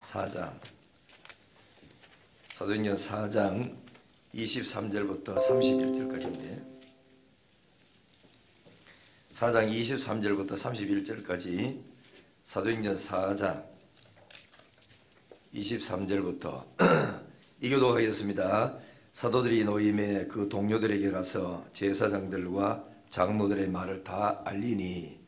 4장, 사도행전 4장 23절부터 31절까지인데 4장 23절부터 31절까지 사도행전 4장 23절부터 이교독하겠습니다. 사도들이 노임에 그 동료들에게 가서 제사장들과 장로들의 말을 다 알리니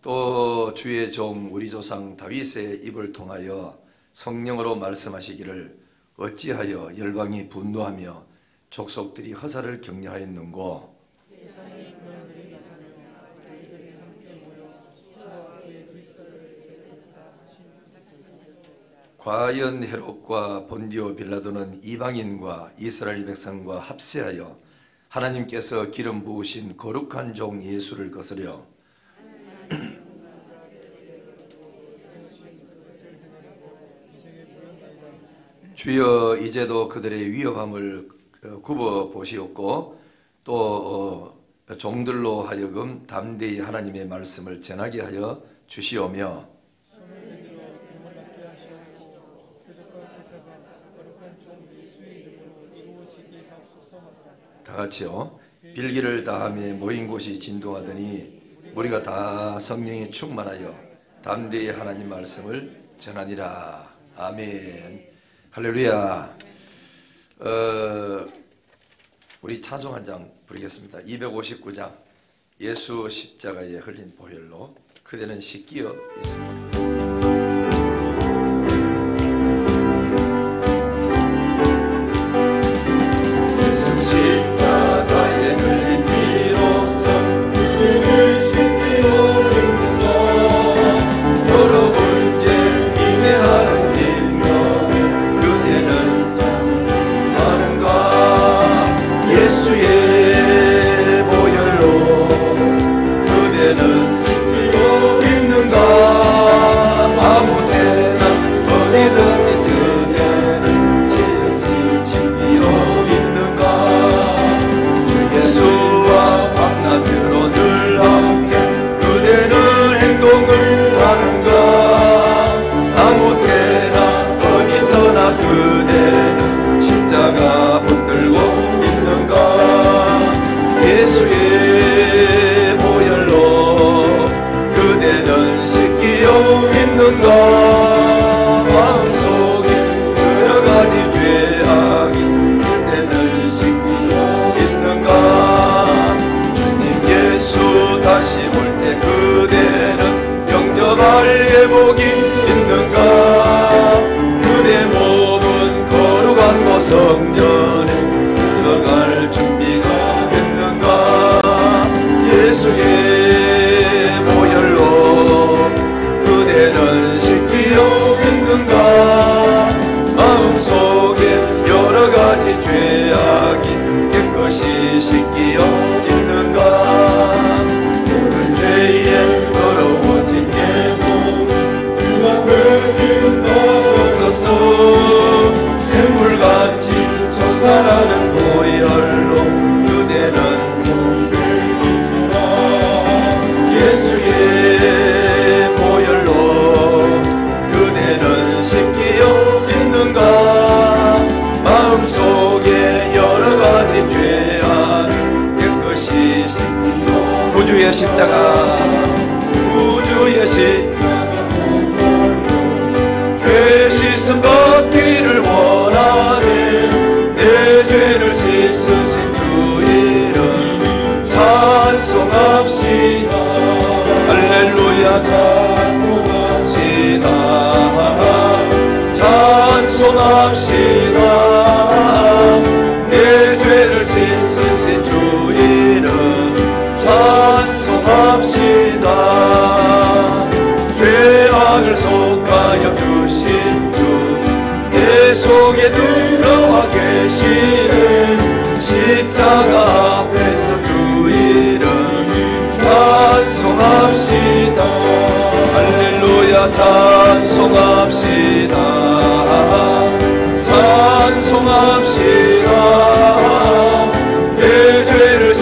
또 주의 종 우리 조상 다윗의 입을 통하여 성령으로 말씀하시기를 어찌하여 열방이 분노하며 족속들이 허사를 격려하였는고 과연 헤롯과 본디오 빌라도는 이방인과 이스라엘 백성과 합세하여 하나님께서 기름 부으신 거룩한 종 예수를 거스려 주여 이제도 그들의 위협함을 굽어 보시옵고 또 종들로 하여금 담대히 하나님의 말씀을 전하게 하여 주시오며 다같이요 빌기를 다하며 모인 곳이 진동하더니 우리가 다 성령이 충만하여 담대히 하나님 말씀을 전하니라. 아멘. 할렐루야. 우리 찬송 한 장 부르겠습니다. 259장 예수 십자가에 흘린 보혈로 그대는 씻기어 있습니다. 성전에 들어갈 준비가 됐는가? 예수의 보혈로 그대는 씻기어 있는가? 마음속에 여러 가지 죄악이 깨끗이 씻기어 있는가? 모든 죄에 더러워진 내 몸 주 앞에 지금 넣어서서 샘물같이 솟아나는 보혈로 그대는 정결이시라. 예수의 보혈로 그대는 씻기어 있는가? 마음속에 여러 가지 죄악을 깨끗이 씻기어 구주의 십자가 구주의 십자가 죄 씻음 받기를 원하네. 내 죄를 씻으신 주 이름 찬송합시다. 할렐루야 찬송합시다. 찬송합시다. 내 죄를 씻으신 주 이름 찬송합시다. 죄악을 속하여 주신 주 내 속에 들어와 계시네. 십자가 앞에서 주 이름 찬송합시다. 할렐루야 찬송합시다. 찬송합시다. 내 죄를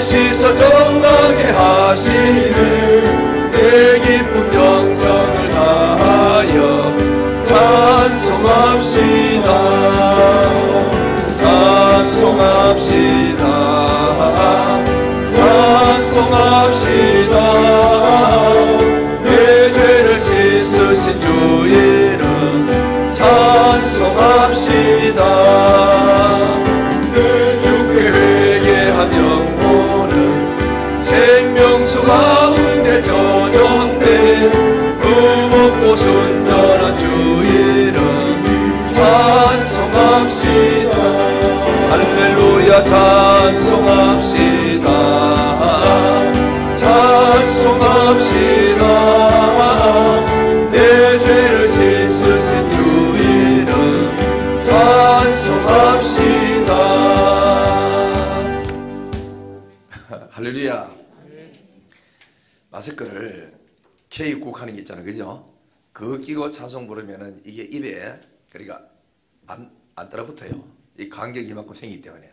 씻어 정하게 하시는 내 기쁜 정성을 다하여 찬송합시다. 찬송합시다. 찬송합시다. 내 죄를 씻으신 주 이름 찬송합시다. 내 주께 회개한 영혼은 생명수 가운데 젖었네. 무겁고 순전한 주 이름 찬송합시다. 할렐루야 찬송합시다. 찬송합시다. 내 죄를 씻으신 주 이름 찬송합시다. 할렐루야. 마스크를 K국 하는 게 있잖아요, 그죠? 그거 끼고 찬송 부르면은 이게 입에 그러니까 안 따라붙어요. 이 간격이 이만큼 생기기 때문에.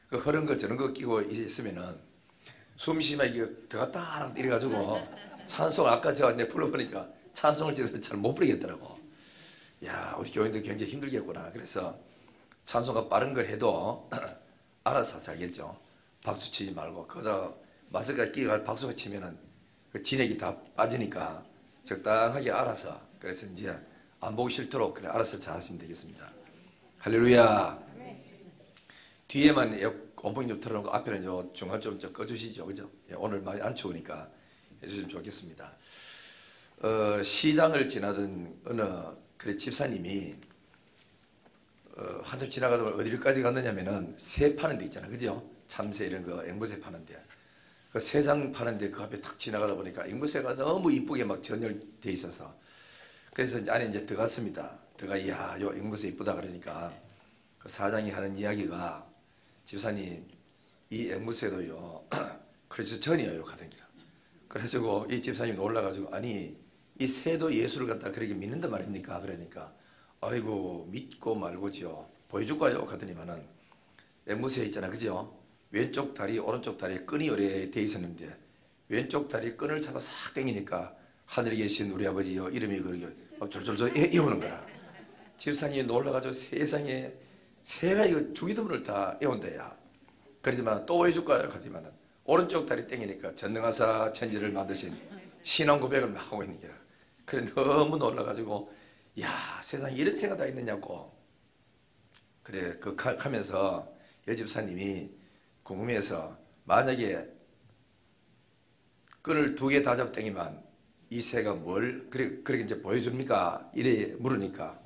그런 거 저런 거 끼고 있으면은 숨 쉬면 이게 들어갔다 이래가지고 찬송 아까 저 내 불러보니까 찬송을 제대로 잘 못 부르겠더라고. 야, 우리 교인들 굉장히 힘들겠구나. 그래서 찬송가 빠른 거 해도 알아서 살겠죠. 박수 치지 말고 거기다 마스크가 끼가 박수가 치면은 그 진액이 다 빠지니까 적당하게 알아서, 그래서 이제 안 보기 싫도록 그래 알아서 잘 하시면 되겠습니다. 할렐루야. 뒤에만 온풍이 좀 틀어놓고 앞에는 요 중간 좀 꺼주시죠, 그죠? 오늘 많이 안 추우니까 해주시면 좋겠습니다. 시장을 지나던 어느 그래 집사님이 한참 지나가다 어디까지 갔느냐면은 새 파는 데 있잖아요, 그죠? 참새 이런 거 앵무새 파는데 그 새장 파는데 그 앞에 탁 지나가다 보니까 앵무새가 너무 이쁘게 막 전열돼 있어서 그래서 이제 안에 이제 들어갔습니다. 이야, 요 앵무새 이쁘다 그러니까 그 사장이 하는 이야기가 집사님 이 앵무새도요 그래서 전이에요 가던 길. 그래가지고 이 집사님 놀라가지고 아니 이 새도 예수를 갖다 그렇게 믿는단 말입니까? 그러니까 아이고 믿고 말고지요 보여줄까요? 하더니만은 앵무새 있잖아, 그죠? 왼쪽 다리 오른쪽 다리에 끈이 오래 돼 있었는데 왼쪽 다리 끈을 잡아 싹 당기니까 하늘에 계신 우리 아버지요 이름이 그러게 졸졸졸 이오는 거라. 집사님이 놀라가지고 세상에 새가 이거 주기도문을 다 애운대야. 그러지만 또 해줄까요? 하더니만은 오른쪽 다리 땡기니까 전능하사 천지를 만드신 신앙 고백을 막 하고 있는 게라. 그래 너무 놀라가지고 야 세상에 이런 새가 다 있느냐고. 그래 그 가면서 여집사님이 궁금해서 만약에 끈을 2개 다 잡당기면 이 새가 뭘 그렇게 이제 보여줍니까? 이래 물으니까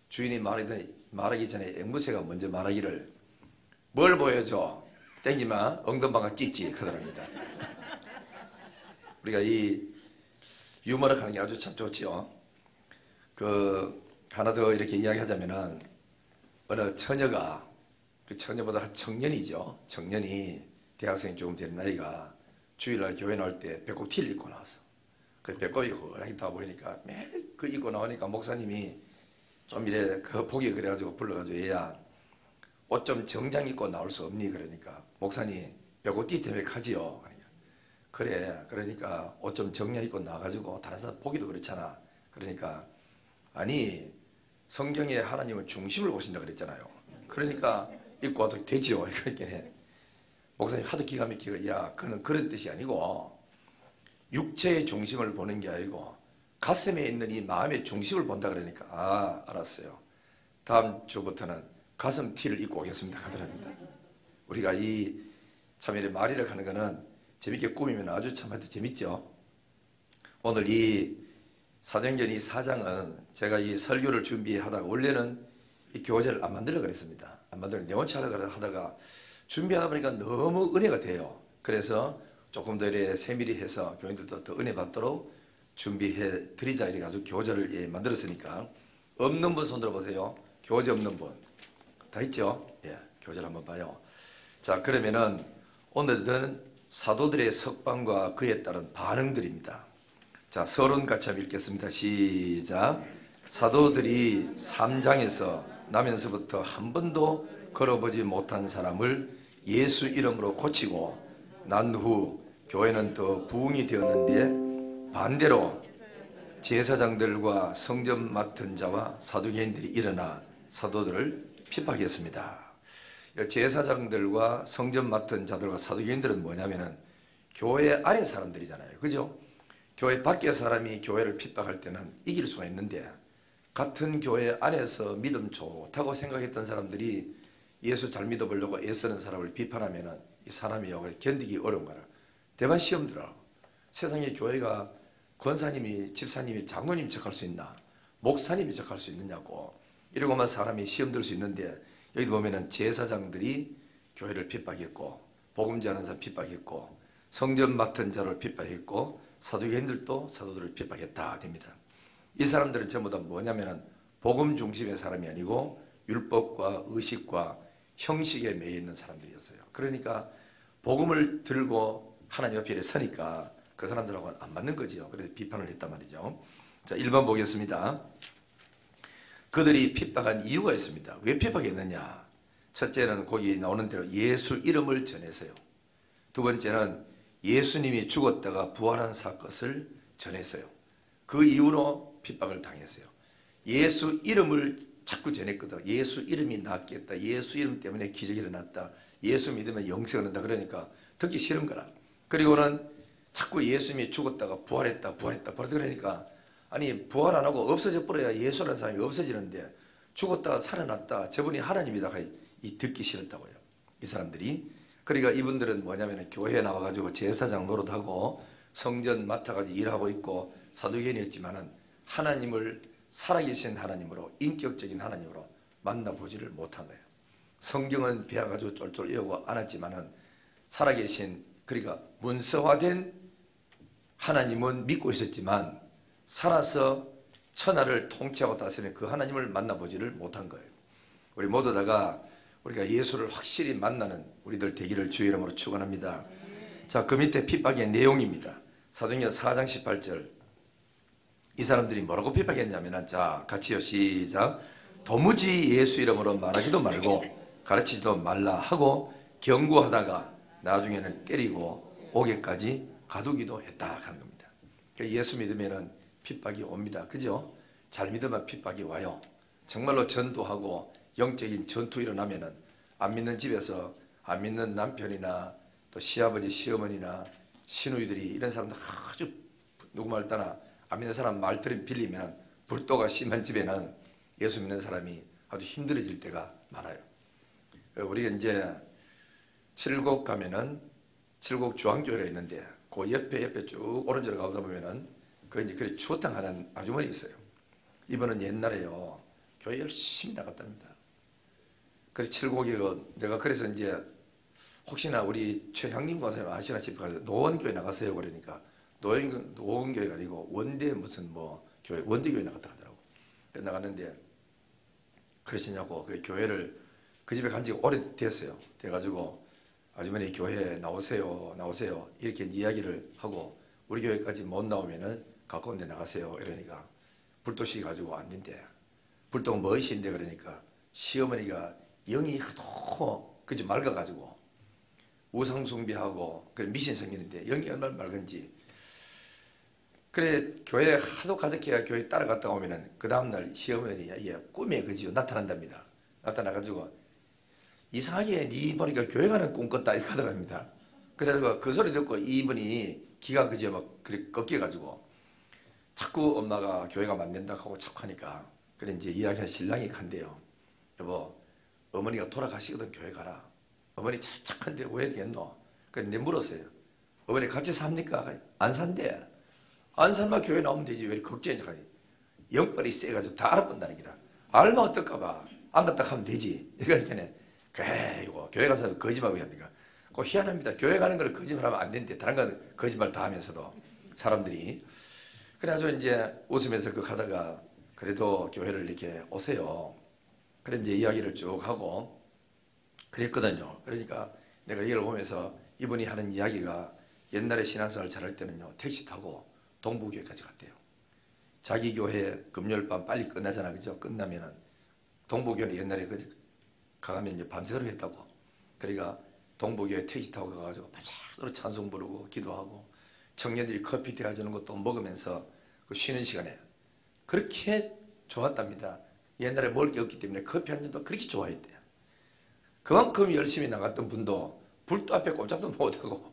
주인이 말하기 전에 앵무새가 먼저 말하기를 뭘 보여줘? 땡기면 엉덩방아 찢지 그러랍니다. 우리가 이 유머를 하는 게 아주 참 좋지요. 그 하나 더 이렇게 이야기하자면은 어느 처녀가 그 처녀보다 한 청년이죠. 청년이 대학생이 조금 된 나이가 주일날 교회 나올 때 배꼽 티를 입고 나왔어. 그 배꼽이 허하게 다 보이니까 매일 그 입고 나오니까 목사님이 좀 이래 그 보기 그래가지고 불러가지고 얘야 옷 좀 정장 입고 나올 수 없니? 그러니까 목사님 배꼽티 때문에 가지요. 그래 그러니까 옷 좀 정장 입고 나와가지고 다른 사람 보기도 그렇잖아. 그러니까 아니 성경에 하나님은 중심을 보신다 그랬잖아요. 그러니까 입고 와도 되지요. 그랬긴 해. 목사님 하도 기가 막히고 야 그는 그런 뜻이 아니고 육체의 중심을 보는 게 아니고 가슴에 있는 이 마음의 중심을 본다 그러니까 아 알았어요. 다음 주부터는 가슴 티를 입고 오겠습니다 하더랍니다. 우리가 이 참이래 말이라 하는 거는 재밌게 꾸미면 아주 참 하여튼 재밌죠. 오늘 이 사도행전 이 4장은 제가 이 설교를 준비하다가 원래는 이 교재를 안 만들려고 그랬습니다. 안 만들려 내원치 하다가 준비하다 보니까 너무 은혜가 돼요. 그래서 조금 더 이렇게 세밀히 해서 교인들도 더 은혜 받도록 준비해 드리자 이래가지고 교재를 만들었으니까 없는 분 손 들어보세요. 교재 없는 분 다 있죠? 예, 교재를 한번 봐요. 자 그러면은 오늘은 사도들의 석방과 그에 따른 반응들입니다. 자 서론 같이 한번 읽겠습니다. 시작. 사도들이 3장에서 나면서부터 한 번도 걸어보지 못한 사람을 예수 이름으로 고치고 난 후 교회는 더 부흥이 되었는데 반대로 제사장들과 성전 맡은 자와 사두개인들이 일어나 사도들을 핍박했습니다. 제사장들과 성전 맡은 자들과 사두개인들은 뭐냐면은 교회 안의 사람들이잖아요. 그죠? 교회 밖의 사람이 교회를 핍박할 때는 이길 수가 있는데 같은 교회 안에서 믿음 좋다고 생각했던 사람들이 예수 잘 믿어보려고 애쓰는 사람을 비판하면은 이 사람이 견디기 어려운 거라. 대만 시험 들어. 세상에 교회가 권사님이, 집사님이, 장로님이 척할 수 있나? 목사님이 척할 수 있느냐고. 이러고만 사람이 시험 들 수 있는데 여기 보면은 제사장들이 교회를 핍박했고 복음 전하는 사람 핍박했고 성전 맡은 자를 핍박했고 사두개인들도 사도들을 핍박했다 됩니다. 이 사람들은 전부 다 뭐냐면은 복음 중심의 사람이 아니고 율법과 의식과 형식에 매여 있는 사람들이었어요. 그러니까 복음을 들고 하나님 앞에 서니까 그 사람들하고는 안 맞는 거지요. 그래서 비판을 했단 말이죠. 자, 1번 보겠습니다. 그들이 핍박한 이유가 있습니다. 왜 핍박했느냐? 첫째는 거기 나오는 대로 예수 이름을 전해서요. 두 번째는 예수님이 죽었다가 부활한 사건을 전했어요. 그 이후로 핍박을 당했어요. 예수 이름을 자꾸 전했거든. 예수 이름이 낫겠다. 예수 이름 때문에 기적이 일어났다. 예수 믿으면 영생을 얻는다. 그러니까 듣기 싫은 거라. 그리고는 자꾸 예수님이 죽었다가 부활했다. 그러니까 아니 부활 안 하고 없어져 버려야 예수라는 사람이 없어지는데 죽었다가 살아났다. 저분이 하나님이다. 이 듣기 싫었다고요. 이 사람들이. 그러니까 이분들은 뭐냐면 교회에 나와가지고 제사장 노릇하고 성전 맡아가지고 일하고 있고 사두개인이었지만은 하나님을 살아계신 하나님으로 인격적인 하나님으로 만나보지를 못한 거예요. 성경은 배워가지고 쫄쫄 외우고 안았지만은 살아계신 그러니까 문서화된 하나님은 믿고 있었지만 살아서 천하를 통치하고 다스리는 그 하나님을 만나보지를 못한 거예요. 우리 모두 다가 우리가 예수를 확실히 만나는 우리들 되기를 주의 이름으로 축원합니다. 자, 그 밑에 핍박의 내용입니다. 사도행전 4장 18절. 이 사람들이 뭐라고 핍박했냐면, 자, 같이요, 시작. 도무지 예수 이름으로 말하지도 말고 가르치지도 말라 하고 경고하다가 나중에는 때리고 옥에까지 가두기도 했다 하는 겁니다. 그러니까 예수 믿으면은 핍박이 옵니다. 그죠? 잘 믿으면 핍박이 와요. 정말로 전도하고 영적인 전투 일어나면은 안 믿는 집에서 안 믿는 남편이나 또 시아버지, 시어머니나 시누이들이 이런 사람들 아주 누구 말 따나 안 믿는 사람 말들이 빌리면 불도가 심한 집에는 예수 믿는 사람이 아주 힘들어질 때가 많아요. 우리가 이제 칠곡 가면은 칠곡 중앙교회가 있는데 그 옆에 쭉 오른쪽으로 가다 보면은 그 이제 그래 추어탕 하는 아주머니 있어요. 이분은 옛날에요 교회 열심히 나갔답니다. 그래서 칠곡이 내가 그래서 이제 혹시나 우리 최향림 권사님 아시나시피 노원교회 나가세요 그러니까 노원교회가 아니고 원대 무슨 뭐 교회 원대교회 나갔다 하더라고. 그래서 나갔는데 그러시냐고 그 교회를 그 집에 간 지가 오래됐어요. 돼가지고 아주머니 교회에 나오세요 이렇게 이야기를 하고 우리 교회까지 못 나오면은 가까운 데 나가세요 이러니까 불도시 가지고 왔는데 불도가 멋인데 그러니까 시어머니가 영이 하도 그저 맑아가지고 우상숭배하고 그래 미신 생기는데 영이 얼마나 맑은지 그래 교회 하도 가족회가 교회 따라갔다 오면은 그 다음날 시어머니 꿈에 그지요 나타난답니다. 나타나가지고 이상하게 네 보니까 교회 가는 꿈 꿨다 이렇게 하더랍니다. 그래서 그 소리 듣고 이분이 기가 그저 막 그래 꺾여가지고 자꾸 엄마가 교회가 만든다 하고 자꾸 하니까 그래 이제 이야기한 신랑이 간대요. 여보 어머니가 돌아가시거든 교회 가라. 어머니 착한데 왜 되겠노? 그래 이제 물었어요. 어머니 같이 삽니까? 안 산대. 안 살면 교회 나오면 되지 왜 이렇게 걱정이냐. 영빨이 세가지고 다 알아본다는 기라. 알면 어떨까봐 안 갔다 하면 되지. 그러니까 그래 이거 교회 가서 거짓말하고 합니까? 그 희한합니다. 교회 가는 걸 거짓말하면 안 되는데 다른 건 거짓말 다 하면서도 사람들이 그래가지고 이제 웃으면서 그 가다가 그래도 교회를 이렇게 오세요. 그래 이제 이야기를 쭉 하고 그랬거든요. 그러니까 내가 이걸 보면서 이분이 하는 이야기가 옛날에 신앙생활 잘할 때는요 택시 타고 동부교회까지 갔대요. 자기 교회 금요일 밤 빨리 끝나잖아, 그죠? 끝나면은 동부교회는 옛날에 가면 이제 밤새도록 했다고. 그러니까 동부교회 택시 타고 가가지고 밤새도록 찬송 부르고 기도하고 청년들이 커피 대해주는 것도 먹으면서 그 쉬는 시간에 그렇게 좋았답니다. 옛날에 먹을 게 없기 때문에 커피 한 잔도 그렇게 좋아했대요. 그만큼 열심히 나갔던 분도 불도 앞에 꼼짝도 못하고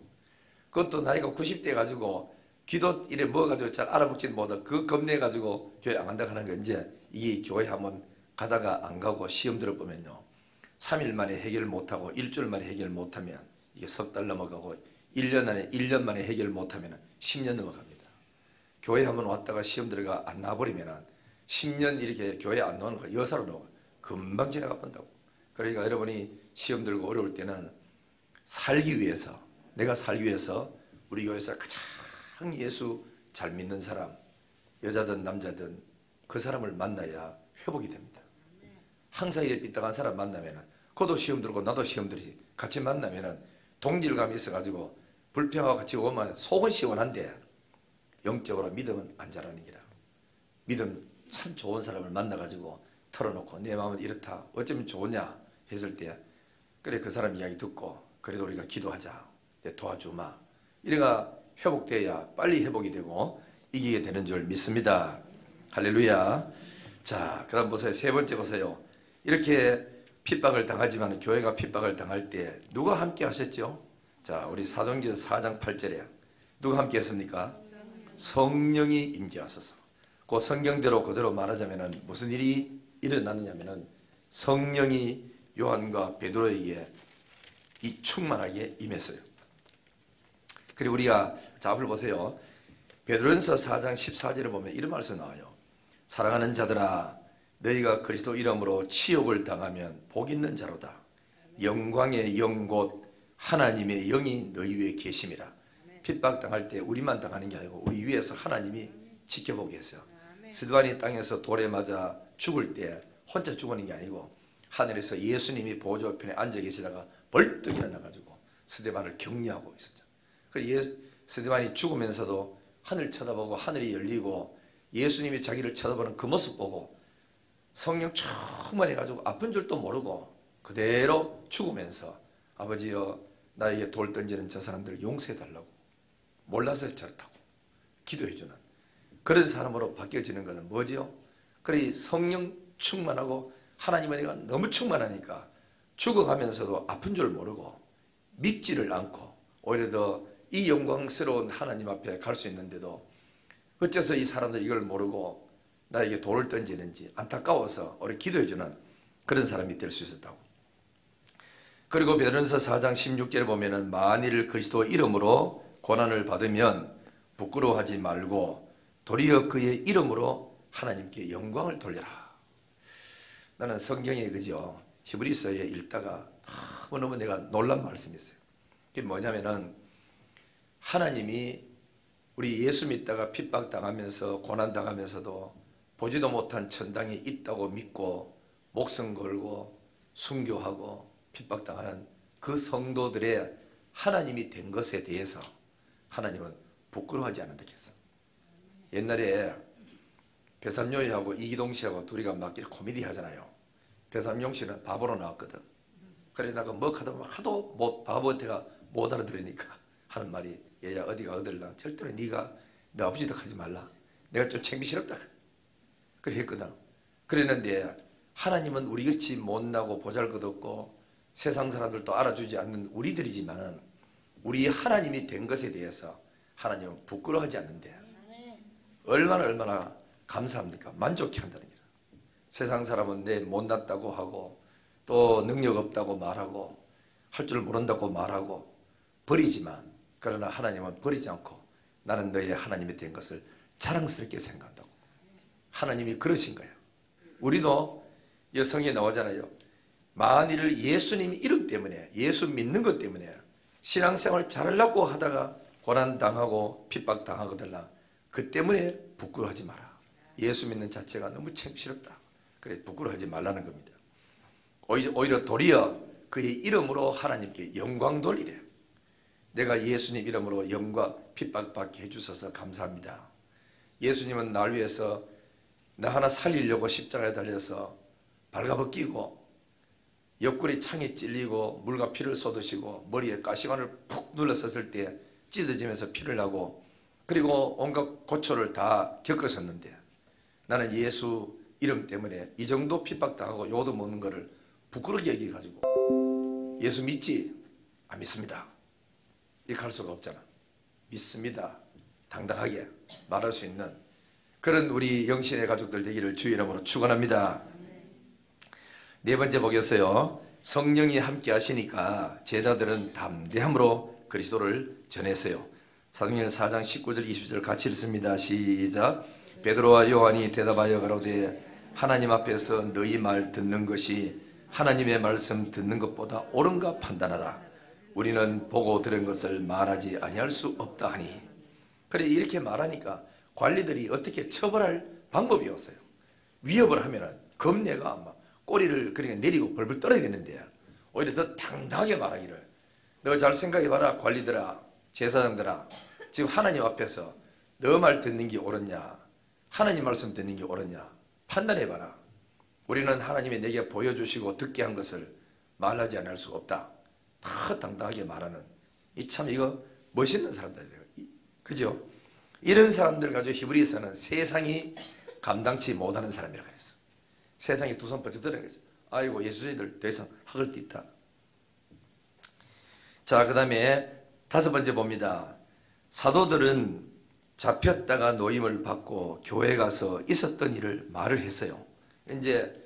그것도 나이가 90대 가지고 기도 일에 먹어가지고 잘 알아먹지는 못하고 그 겁내가지고 교회 안 간다 하는 거 이제 이 교회 한번 가다가 안 가고 시험 들어보면요. 3일 만에 해결 못하고 일주일 만에 해결 못하면 이게 석 달 넘어가고 1년 만에 해결 못하면 10년 넘어갑니다. 교회 한번 왔다가 시험 들어가 안 나와버리면 10년 이렇게 교회 안 나오는 거 여사로 나와 금방 지나가 본다고. 그러니까 여러분이 시험 들고 어려울 때는 살기 위해서 내가 살기 위해서 우리 교회에서 가장 예수 잘 믿는 사람 여자든 남자든 그 사람을 만나야 회복이 됩니다. 항상 이렇게 삐딱한 사람 만나면 그도 시험 들고 나도 시험 들지 같이 만나면 동질감이 있어가지고 불평하고 같이 오면 속은 시원한데 영적으로 믿음은 안 자라는 기라. 믿음 참 좋은 사람을 만나가지고 털어놓고 내 마음은 이렇다 어쩌면 좋으냐 했을 때 그래 그 사람 이야기 듣고 그래도 우리가 기도하자 내 도와주마 이래가 회복돼야 빨리 회복이 되고 이기게 되는 줄 믿습니다. 할렐루야. 자, 그 다음 보세요. 세 번째 보세요. 이렇게 핍박을 당하지만 교회가 핍박을 당할 때 누가 함께 하셨죠? 자, 우리 사도행전 4장 8절에 누가 함께 했습니까? 성령이 임재하소서. 그 성경대로 그대로 말하자면 무슨 일이 일어나느냐면 성령이 요한과 베드로에게 이 충만하게 임했어요. 그리고 우리가 자 앞을 보세요. 베드로전서 4장 14절에 보면 이런 말씀 나와요. 사랑하는 자들아 너희가 그리스도 이름으로 치욕을 당하면 복 있는 자로다. 영광의 영 곧 하나님의 영이 너희 위에 계심이라. 핍박 당할 때 우리만 당하는 게 아니고 우리 위에서 하나님이 지켜보게 했어요. 스데반이 땅에서 돌에 맞아 죽을 때 혼자 죽는 게 아니고 하늘에서 예수님이 보좌 편에 앉아 계시다가 벌떡 일어나가지고 스데반을 격려하고 있었죠. 그래서 스데반이 죽으면서도 하늘 쳐다보고 하늘이 열리고 예수님이 자기를 쳐다보는 그 모습 보고 성령 충만해가지고 아픈 줄도 모르고 그대로 죽으면서 아버지여 나에게 돌 던지는 저 사람들을 용서해달라고 몰라서 저렇다고 기도해주는 그런 사람으로 바뀌어지는 것은 뭐지요? 그래 성령 충만하고 하나님의 은혜가 너무 충만하니까 죽어가면서도 아픈 줄 모르고 밉지를 않고 오히려 더 이 영광스러운 하나님 앞에 갈 수 있는데도 어째서 이 사람들 이걸 모르고 나에게 돌을 던지는지 안타까워서 우리 기도해주는 그런 사람이 될 수 있었다고. 그리고 베드로전서 4장 16절에 보면은 만일 그리스도 이름으로 고난을 받으면 부끄러워하지 말고 도리어 그의 이름으로 하나님께 영광을 돌려라. 나는 성경에 그죠 히브리서에 읽다가 너무너무 내가 놀란 말씀이 있어요. 그게 뭐냐면은 하나님이 우리 예수 믿다가 핍박당하면서 고난당하면서도 보지도 못한 천당이 있다고 믿고 목숨 걸고 순교하고 핍박당하는 그 성도들의 하나님이 된 것에 대해서 하나님은 부끄러워하지 않는다 했어. 옛날에 배삼룡이하고 이기동 씨하고 둘이가 막 이렇게 코미디 하잖아요. 배삼룡 씨는 바보로 나왔거든. 그래 나가 뭐 하도 바보한테가 못 알아들으니까 하는 말이 얘야 어디가 어딜라 절대로 네가 내 아버지도 하지 말라. 내가 좀 창피스럽다. 그래 했거든. 그랬는데 하나님은 우리같이 못나고 보잘것없고 세상 사람들도 알아주지 않는 우리들이지만은 우리 하나님이 된 것에 대해서 하나님은 부끄러워하지 않는데 얼마나 감사합니까? 만족해 한다는 거예요. 세상 사람은 내 못났다고 하고 또 능력 없다고 말하고 할 줄 모른다고 말하고 버리지만 그러나 하나님은 버리지 않고 나는 너의 하나님이 된 것을 자랑스럽게 생각한다고. 하나님이 그러신 거예요. 우리도 여성에 나오잖아요. 만일 예수님 이름 때문에 예수 믿는 것 때문에 신앙생활 잘하려고 하다가 고난당하고 핍박당하거들라 그 때문에 부끄러워하지 마라. 예수 믿는 자체가 너무 창피스럽다. 그래 부끄러워하지 말라는 겁니다. 오히려 도리어 그의 이름으로 하나님께 영광 돌리래. 내가 예수님 이름으로 영광 핍박받게 해주셔서 감사합니다. 예수님은 날 위해서 나 하나 살리려고 십자가에 달려서 발가벗기고 옆구리 창이 찔리고 물과 피를 쏟으시고 머리에 가시관을 푹 눌렀었을 때 찢어지면서 피를 나고 그리고 온갖 고초를 다 겪으셨는데 나는 예수 이름 때문에 이 정도 핍박당하고 욕도 먹는 거를 부끄럽게 여기가지고 예수 믿지? 안 믿습니다. 이렇게 할 수가 없잖아. 믿습니다. 당당하게 말할 수 있는 그런 우리 영신의 가족들 되기를 주의 이름으로 축원합니다. 네 번째 보겠어요. 성령이 함께 하시니까 제자들은 담대함으로 그리스도를 전했어요. 사도행전 4장 19절 20절 같이 읽습니다. 시작. 베드로와 요한이 대답하여 가로되 하나님 앞에서 너희 말 듣는 것이 하나님의 말씀 듣는 것보다 옳은가 판단하라. 우리는 보고 들은 것을 말하지 아니할 수 없다 하니. 그래 이렇게 말하니까 관리들이 어떻게 처벌할 방법이 없어요. 위협을 하면은 겁내가 아마 꼬리를 그러니까 내리고 벌벌 떨어야 되는데 오히려 더 당당하게 말하기를 너 잘 생각해봐라 관리들아 제사장들아 지금 하나님 앞에서 너 말 듣는 게 옳으냐 하나님 말씀 듣는 게 옳으냐 판단해봐라. 우리는 하나님이 내게 보여주시고 듣게 한 것을 말하지 않을 수가 없다. 다 당당하게 말하는 이 참 이거 멋있는 사람들이에요. 그죠? 이런 사람들 가지고 히브리서는 세상이 감당치 못하는 사람이라고 그랬어. 세상이 두 손 뻗쳐 드는 거죠. 아이고 예수님들 더 이상 학을 데 있다. 자, 그 다음에 다섯 번째 봅니다. 사도들은 잡혔다가 노임을 받고 교회 가서 있었던 일을 말을 했어요. 이제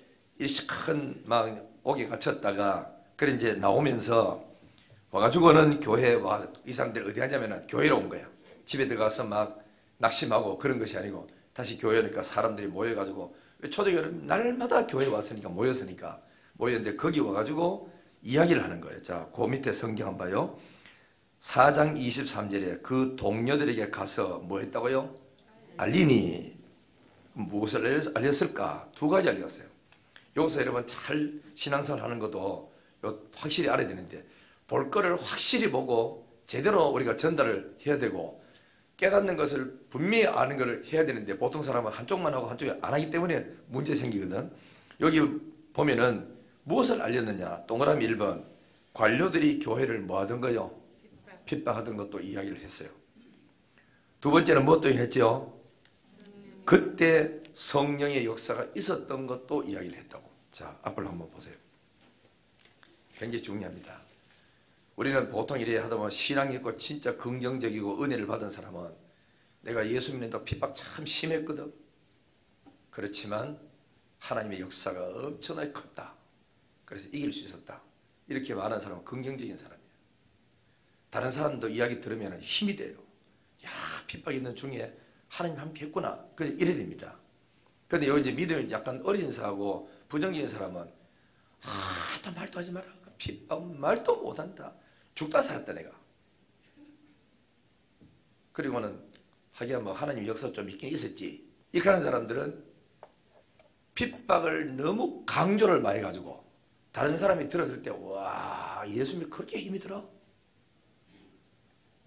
큰 막 옥에 갇혔다가 그래 이제 나오면서 와가지고는 교회 와 이 사람들 어디 가냐면은 교회로 온 거야. 집에 들어가서 막 낙심하고 그런 것이 아니고 다시 교회 오니까 사람들이 모여가지고 초대교회는 날마다 교회 왔으니까 모였으니까 모였는데 거기 와가지고 이야기를 하는 거예요. 자, 그 밑에 성경 한번 봐요. 4장 23절에 그 동료들에게 가서 뭐 했다고요? 알리니. 무엇을 알렸을까? 두 가지 알렸어요. 여기서 여러분 잘 신앙생활 하는 것도 확실히 알아야 되는데 볼 거를 확실히 보고 제대로 우리가 전달을 해야 되고 깨닫는 것을 분명히 아는 것을 해야 되는데 보통 사람은 한쪽만 하고 한쪽이 안 하기 때문에 문제 생기거든. 여기 보면은 무엇을 알렸느냐? 동그라미 1번 관료들이 교회를 뭐 하던 거요? 핍박하던 것도 이야기를 했어요. 두 번째는 무엇도 했죠? 그때 성령의 역사가 있었던 것도 이야기를 했다고. 자, 앞을 한번 보세요. 굉장히 중요합니다. 우리는 보통 이래 하다 보면 신앙이 있고 진짜 긍정적이고 은혜를 받은 사람은 내가 예수 믿는다고 핍박 참 심했거든. 그렇지만 하나님의 역사가 엄청나게 컸다. 그래서 이길 수 있었다. 이렇게 말하는 사람은 긍정적인 사람이에요. 다른 사람도 이야기 들으면 힘이 돼요. 야, 핍박 있는 중에 하나님 함께 했구나. 그래서 이래 됩니다. 그런데 여기 이제 믿음이 약간 어린 사하고 부정적인 사람은 또 말도 하지 마라. 핍박 말도 못한다. 죽다 살았다 내가. 그리고는 하기야 뭐 하나님 역사 좀 있긴 있었지. 이렇게 하는 사람들은 핍박을 너무 강조를 많이 가지고 다른 사람이 들었을 때 와 예수님이 그렇게 힘이 들어?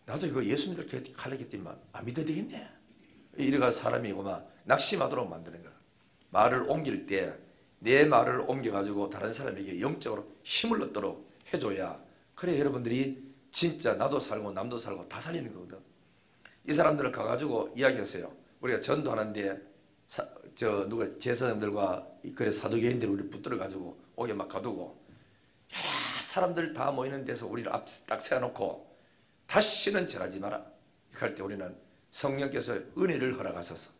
나도 이거 예수 믿을 가르쳤더니만 안 믿어야 되겠네. 이래가 사람이 막 낙심하도록 만드는 거야. 말을 옮길 때 내 말을 옮겨가지고 다른 사람에게 영적으로 힘을 얻도록 해줘야 그래 여러분들이 진짜 나도 살고 남도 살고 다 살리는 거거든. 이 사람들을 가가지고 이야기했어요. 우리가 전도하는데 누가 제사장들과 그래 사도교인들 우리 붙들어가지고 옥에 막 가두고 여러 사람들 다 모이는 데서 우리를 앞 딱 세워놓고 다시는 절하지 마라. 이렇게 할 때 우리는 성령께서 은혜를 허락하셔서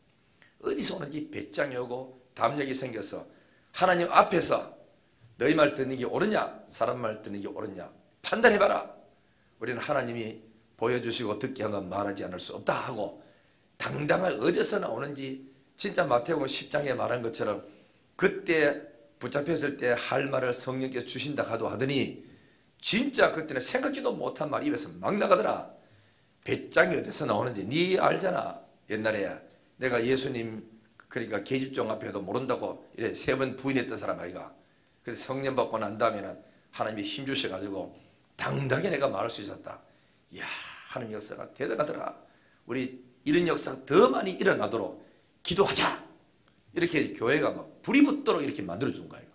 어디서 오는지 배짱이 오고 담력이 생겨서 하나님 앞에서 너희 말 듣는 게 옳으냐 사람 말 듣는 게 옳으냐 판단해봐라. 우리는 하나님이 보여주시고 듣게 한 건 말하지 않을 수 없다 하고 당당하게 어디서 나오는지 진짜 마태복음 10장에 말한 것처럼 그때 붙잡혔을 때 할 말을 성령께서 주신다 가도 하더니 진짜 그때는 생각지도 못한 말이 입에서 막 나가더라. 배짱이 어디서 나오는지 네 알잖아. 옛날에 내가 예수님 그러니까 계집종 앞에도 모른다고 이래 3번 부인했던 사람 아이가. 그래서 성령 받고 난 다음에는 하나님이 힘 주셔가지고 당당하게 내가 말할 수 있었다. 이야 하나님 역사가 대단하더라. 우리 이런 역사가 더 많이 일어나도록 기도하자. 이렇게 교회가 막 불이 붙도록 이렇게 만들어준 거예요.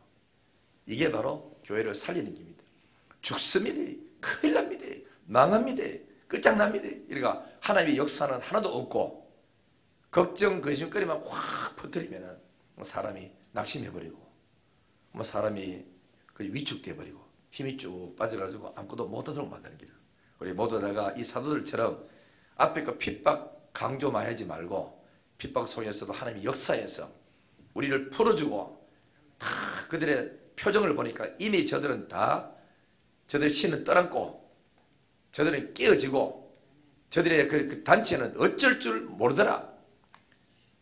이게 바로 교회를 살리는 겁니다. 죽습니다. 큰일 납니다. 망합니다. 끝장납니다. 그러니까 하나님의 역사는 하나도 없고 걱정, 근심거리만 확 퍼뜨리면 사람이 낙심해버리고 사람이 위축돼버리고 힘이 쭉 빠져가지고 아무것도 못하도록 만드는 거예요. 우리 모두 다가 이 사도들처럼 앞에 그 핍박 강조 많이 하지 말고 핍박 속에서도 하나님의 역사에서 우리를 풀어주고 다 그들의 표정을 보니까 이미 저들은 다 저들의 신은 떠났고 저들은 깨어지고 저들의 그 단체는 어쩔 줄 모르더라.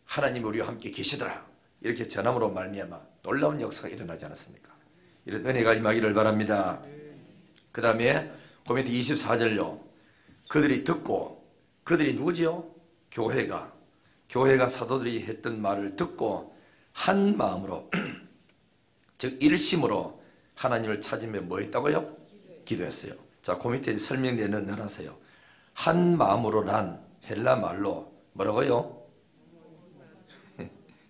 하나님이 우리와 함께 계시더라. 이렇게 전함으로 말미암아 놀라운 역사가 일어나지 않았습니까? 이런 은혜가 임하기를 바랍니다. 그 다음에 그 밑에 24절요. 그들이 듣고 그들이 누구지요? 교회가 사도들이 했던 말을 듣고 한 마음으로 즉 일심으로 하나님을 찾으며 뭐 했다고요? 기도했어요. 자, 그 밑에 설명되는 넣어놨어요. 한 마음으로란 헬라 말로 뭐라고요?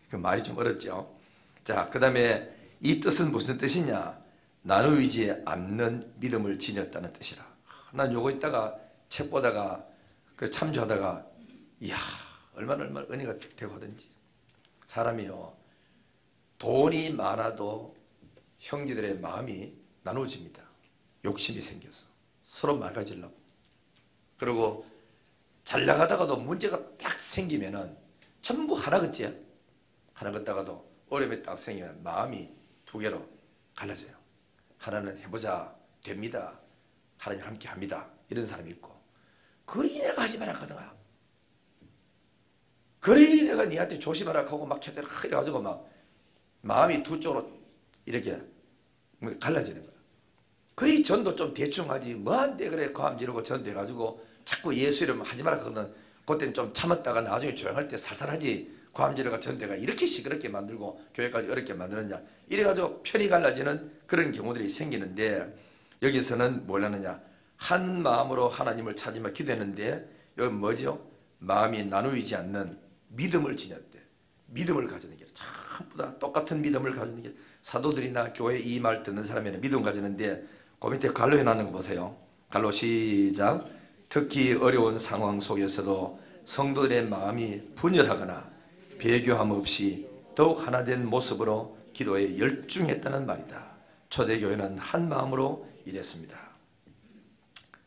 그 말이 좀 어렵죠. 자, 그 다음에 이 뜻은 무슨 뜻이냐? 나누이지 않는 믿음을 지녔다는 뜻이라. 난 요거 있다가 책 보다가 그 참조하다가 이야 얼마나 은혜가 되거든지. 사람이요 돈이 많아도 형제들의 마음이 나누어집니다. 욕심이 생겨서 서로 막아지려고. 그리고 잘 나가다가도 문제가 딱 생기면은 전부 하나 걷지요. 하나 걷다가도 어려움이 딱 생기면 마음이 두 개로 갈라져요. 하나는 해보자, 됩니다. 하나님 함께 합니다. 이런 사람이 있고, 그리 내가 하지 마라 하다가, 그리 내가 니한테 조심하라 하고 막 해대라 이래가지고 막 마음이 두 쪽으로 이렇게 갈라지는 거야. 그리 전도 좀 대충 하지, 뭐한데 그래 고함 지르고 전도해가지고 자꾸 예수 이름 하지 마라 하거든. 그때는 좀 참았다가 나중에 조용할 때 살살하지. 고함지르가 전대가 이렇게 시끄럽게 만들고 교회까지 어렵게 만드느냐. 이래가지고 편이 갈라지는 그런 경우들이 생기는데, 여기서는 뭘 하느냐. 한 마음으로 하나님을 찾으며 기도했는데, 여기 뭐죠? 마음이 나누이지 않는 믿음을 지녔대. 믿음을 가지는 게 전부 다 똑같은 믿음을 가지는 게, 사도들이나 교회 이 말 듣는 사람에는 믿음 가지는데, 그 밑에 갈로 해놨는 거 보세요. 갈로 시작. 특히 어려운 상황 속에서도 성도들의 마음이 분열하거나 배교함 없이 더욱 하나된 모습으로 기도에 열중했다는 말이다. 초대교회는 한 마음으로 일했습니다.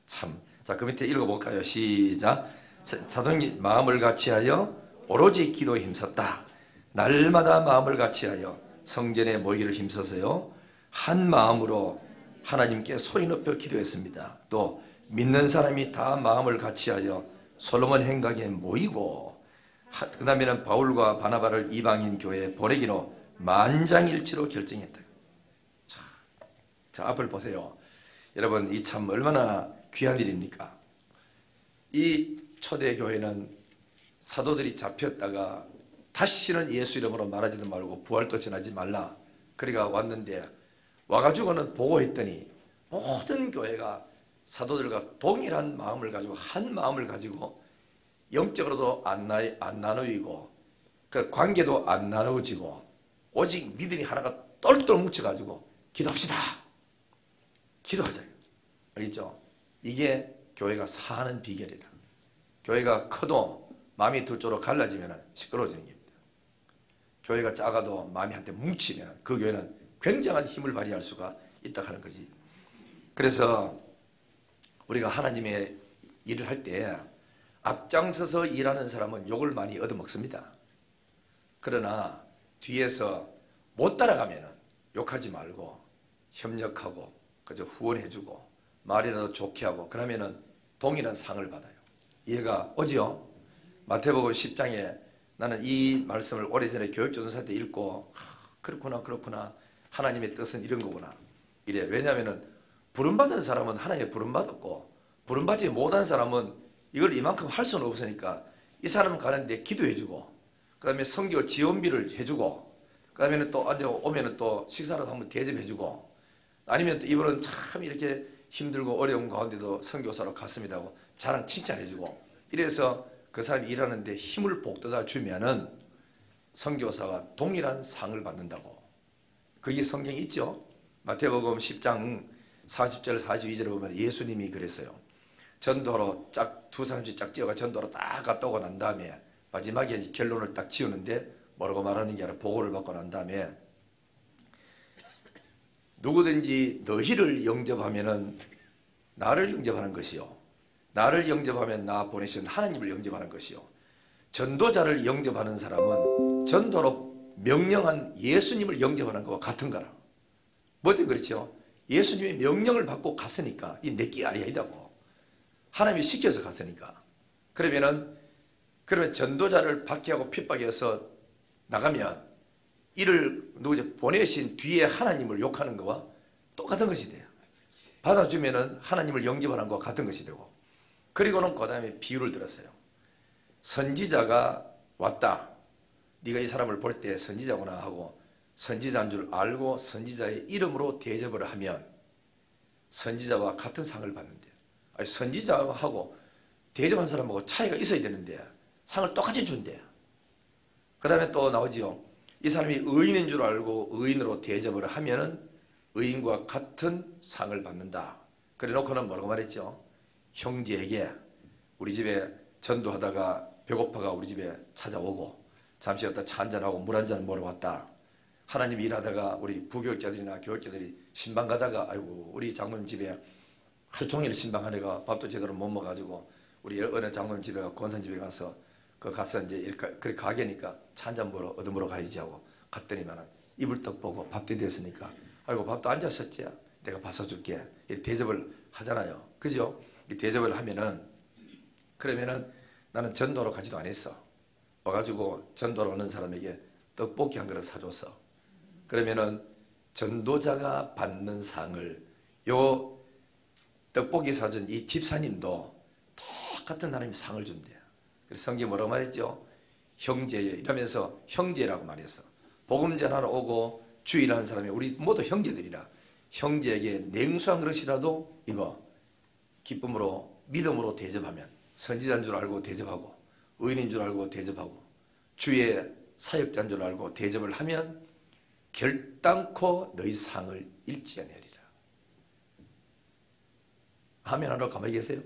참. 자, 그 밑에 읽어볼까요? 시작. 사도들이 마음을 같이하여 오로지 기도에 힘썼다. 날마다 마음을 같이하여 성전에 모이기를 힘써서요. 한 마음으로 하나님께 소리 높여 기도했습니다. 또 믿는 사람이 다 마음을 같이하여 솔로몬 행각에 모이고, 그 다음에는 바울과 바나바를 이방인 교회에 보내기로 만장일치로 결정했다. 자, 앞을 보세요. 여러분, 이 참 얼마나 귀한 일입니까? 이 초대교회는 사도들이 잡혔다가 다시는 예수 이름으로 말하지도 말고 부활도 전하지 말라. 그러니까 왔는데, 와가지고는 보고했더니 모든 교회가 사도들과 동일한 마음을 가지고, 한 마음을 가지고 영적으로도 안 나누이고 그 관계도 안 나누어지고 오직 믿음이 하나가 똘똘 뭉쳐가지고 기도합시다. 기도하자. 알겠죠? 이게 교회가 사는 비결이다. 교회가 커도 마음이 두 쪽으로 갈라지면 시끄러워지는 겁니다. 교회가 작아도 마음이 한테 뭉치면 그 교회는 굉장한 힘을 발휘할 수가 있다 하는 거지. 그래서 우리가 하나님의 일을 할 때 앞장서서 일하는 사람은 욕을 많이 얻어먹습니다. 그러나 뒤에서 못 따라가면 욕하지 말고 협력하고 그저 후원해주고 말이라도 좋게 하고 그러면 동일한 상을 받아요. 이해가 오지요? 마태복음 10장에 나는 이 말씀을 오래전에 교육조선사 때 읽고 그렇구나 하나님의 뜻은 이런 거구나 이래. 왜냐하면 부름받은 사람은 하나님의 부름받았고 부름받지 못한 사람은 이걸 이만큼 할 수는 없으니까 이 사람 가는데 기도해주고 그 다음에 선교 지원비를 해주고 그 다음에는 또 오면은 또 식사라도 한번 대접해주고 아니면 또 이분은 참 이렇게 힘들고 어려운 가운데도 선교사로 갔습니다 하고 자랑 칭찬해주고 이래서 그 사람이 일하는데 힘을 북돋아 주면은 선교사와 동일한 상을 받는다고. 그게 성경에 있죠. 마태복음 10장 40절 42절에 보면 예수님이 그랬어요. 전도로 두 사람씩 짝 지어가 전도로 딱 갔다 오고 난 다음에 마지막에 결론을 딱 지우는데 뭐라고 말하는 게 아니라 보고를 받고 난 다음에 누구든지 너희를 영접하면은 나를 영접하는 것이요, 나를 영접하면 나 보내신 하나님을 영접하는 것이요, 전도자를 영접하는 사람은 전도로 명령한 예수님을 영접하는 것과 같은 거라. 뭐 때문에 그렇죠? 예수님이 명령을 받고 갔으니까 이 내끼 아니다고. 하나님이 시켜서 갔으니까. 그러면 전도자를 박해하고 핍박해서 나가면 이를 보내신 뒤에 하나님을 욕하는 것과 똑같은 것이 돼요. 받아주면은 하나님을 영접하는 것과 같은 것이 되고, 그리고는 그 다음에 비유를 들었어요. 선지자가 왔다. 네가 이 사람을 볼 때 선지자구나 하고 선지자인 줄 알고 선지자의 이름으로 대접을 하면 선지자와 같은 상을 받는데, 아니 선지자하고 대접한 사람하고 차이가 있어야 되는데 상을 똑같이 준대. 그 다음에 또 나오지요. 이 사람이 의인인 줄 알고 의인으로 대접을 하면은 의인과 같은 상을 받는다. 그래 놓고는 뭐라고 말했죠? 형제에게 우리 집에 전도하다가 배고파가 우리 집에 찾아오고 잠시 왔다 차 한잔하고 물 한잔 먹으러 왔다. 하나님 일하다가 우리 부교육자들이나 교육자들이 신방 가다가 아이고 우리 장로님 집에 하루 종일 신방하니까 밥도 제대로 못 먹어가지고 우리 어느 장로님 집에 권산 집에 가서 가서 이제 그래 가게니까 차 한잔 먹으러 얻어먹으러 가야지 하고 갔더니만은 이불 떡 보고 밥도 됐으니까 아이고 밥도 앉았었지, 내가 밥 사줄게 이렇게 대접을 하잖아요. 그죠? 이 대접을 하면은 그러면은 나는 전도로 가지도 않았어. 와가지고 전도로 오는 사람에게 떡볶이 한 그릇 사줬어. 그러면은 전도자가 받는 상을 요 떡볶이 사준 이 집사님도 똑같은 하나님이 상을 준대요. 그래서 성경이 뭐라고 말했죠? 형제여 이러면서 형제라고 말했어. 복음 전하러 오고 주일하는 사람이 우리 모두 형제들이라. 형제에게 냉수한 그릇이라도 이거 기쁨으로 믿음으로 대접하면 선지자인 줄 알고 대접하고 의인인 줄 알고 대접하고 주의 사역자인 줄 알고 대접을 하면 결단코 너희 상을 잃지 아니하리라. 아멘 하러 가만히 계세요?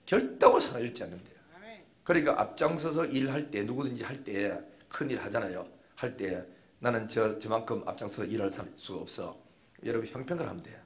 결단코 상을 잃지 않는데요. 그러니까 앞장서서 일할 때 누구든지 할 때 큰일 하잖아요. 할 때 나는 저만큼 앞장서서 일할 수가 없어. 여러분 형평을 하면 돼요.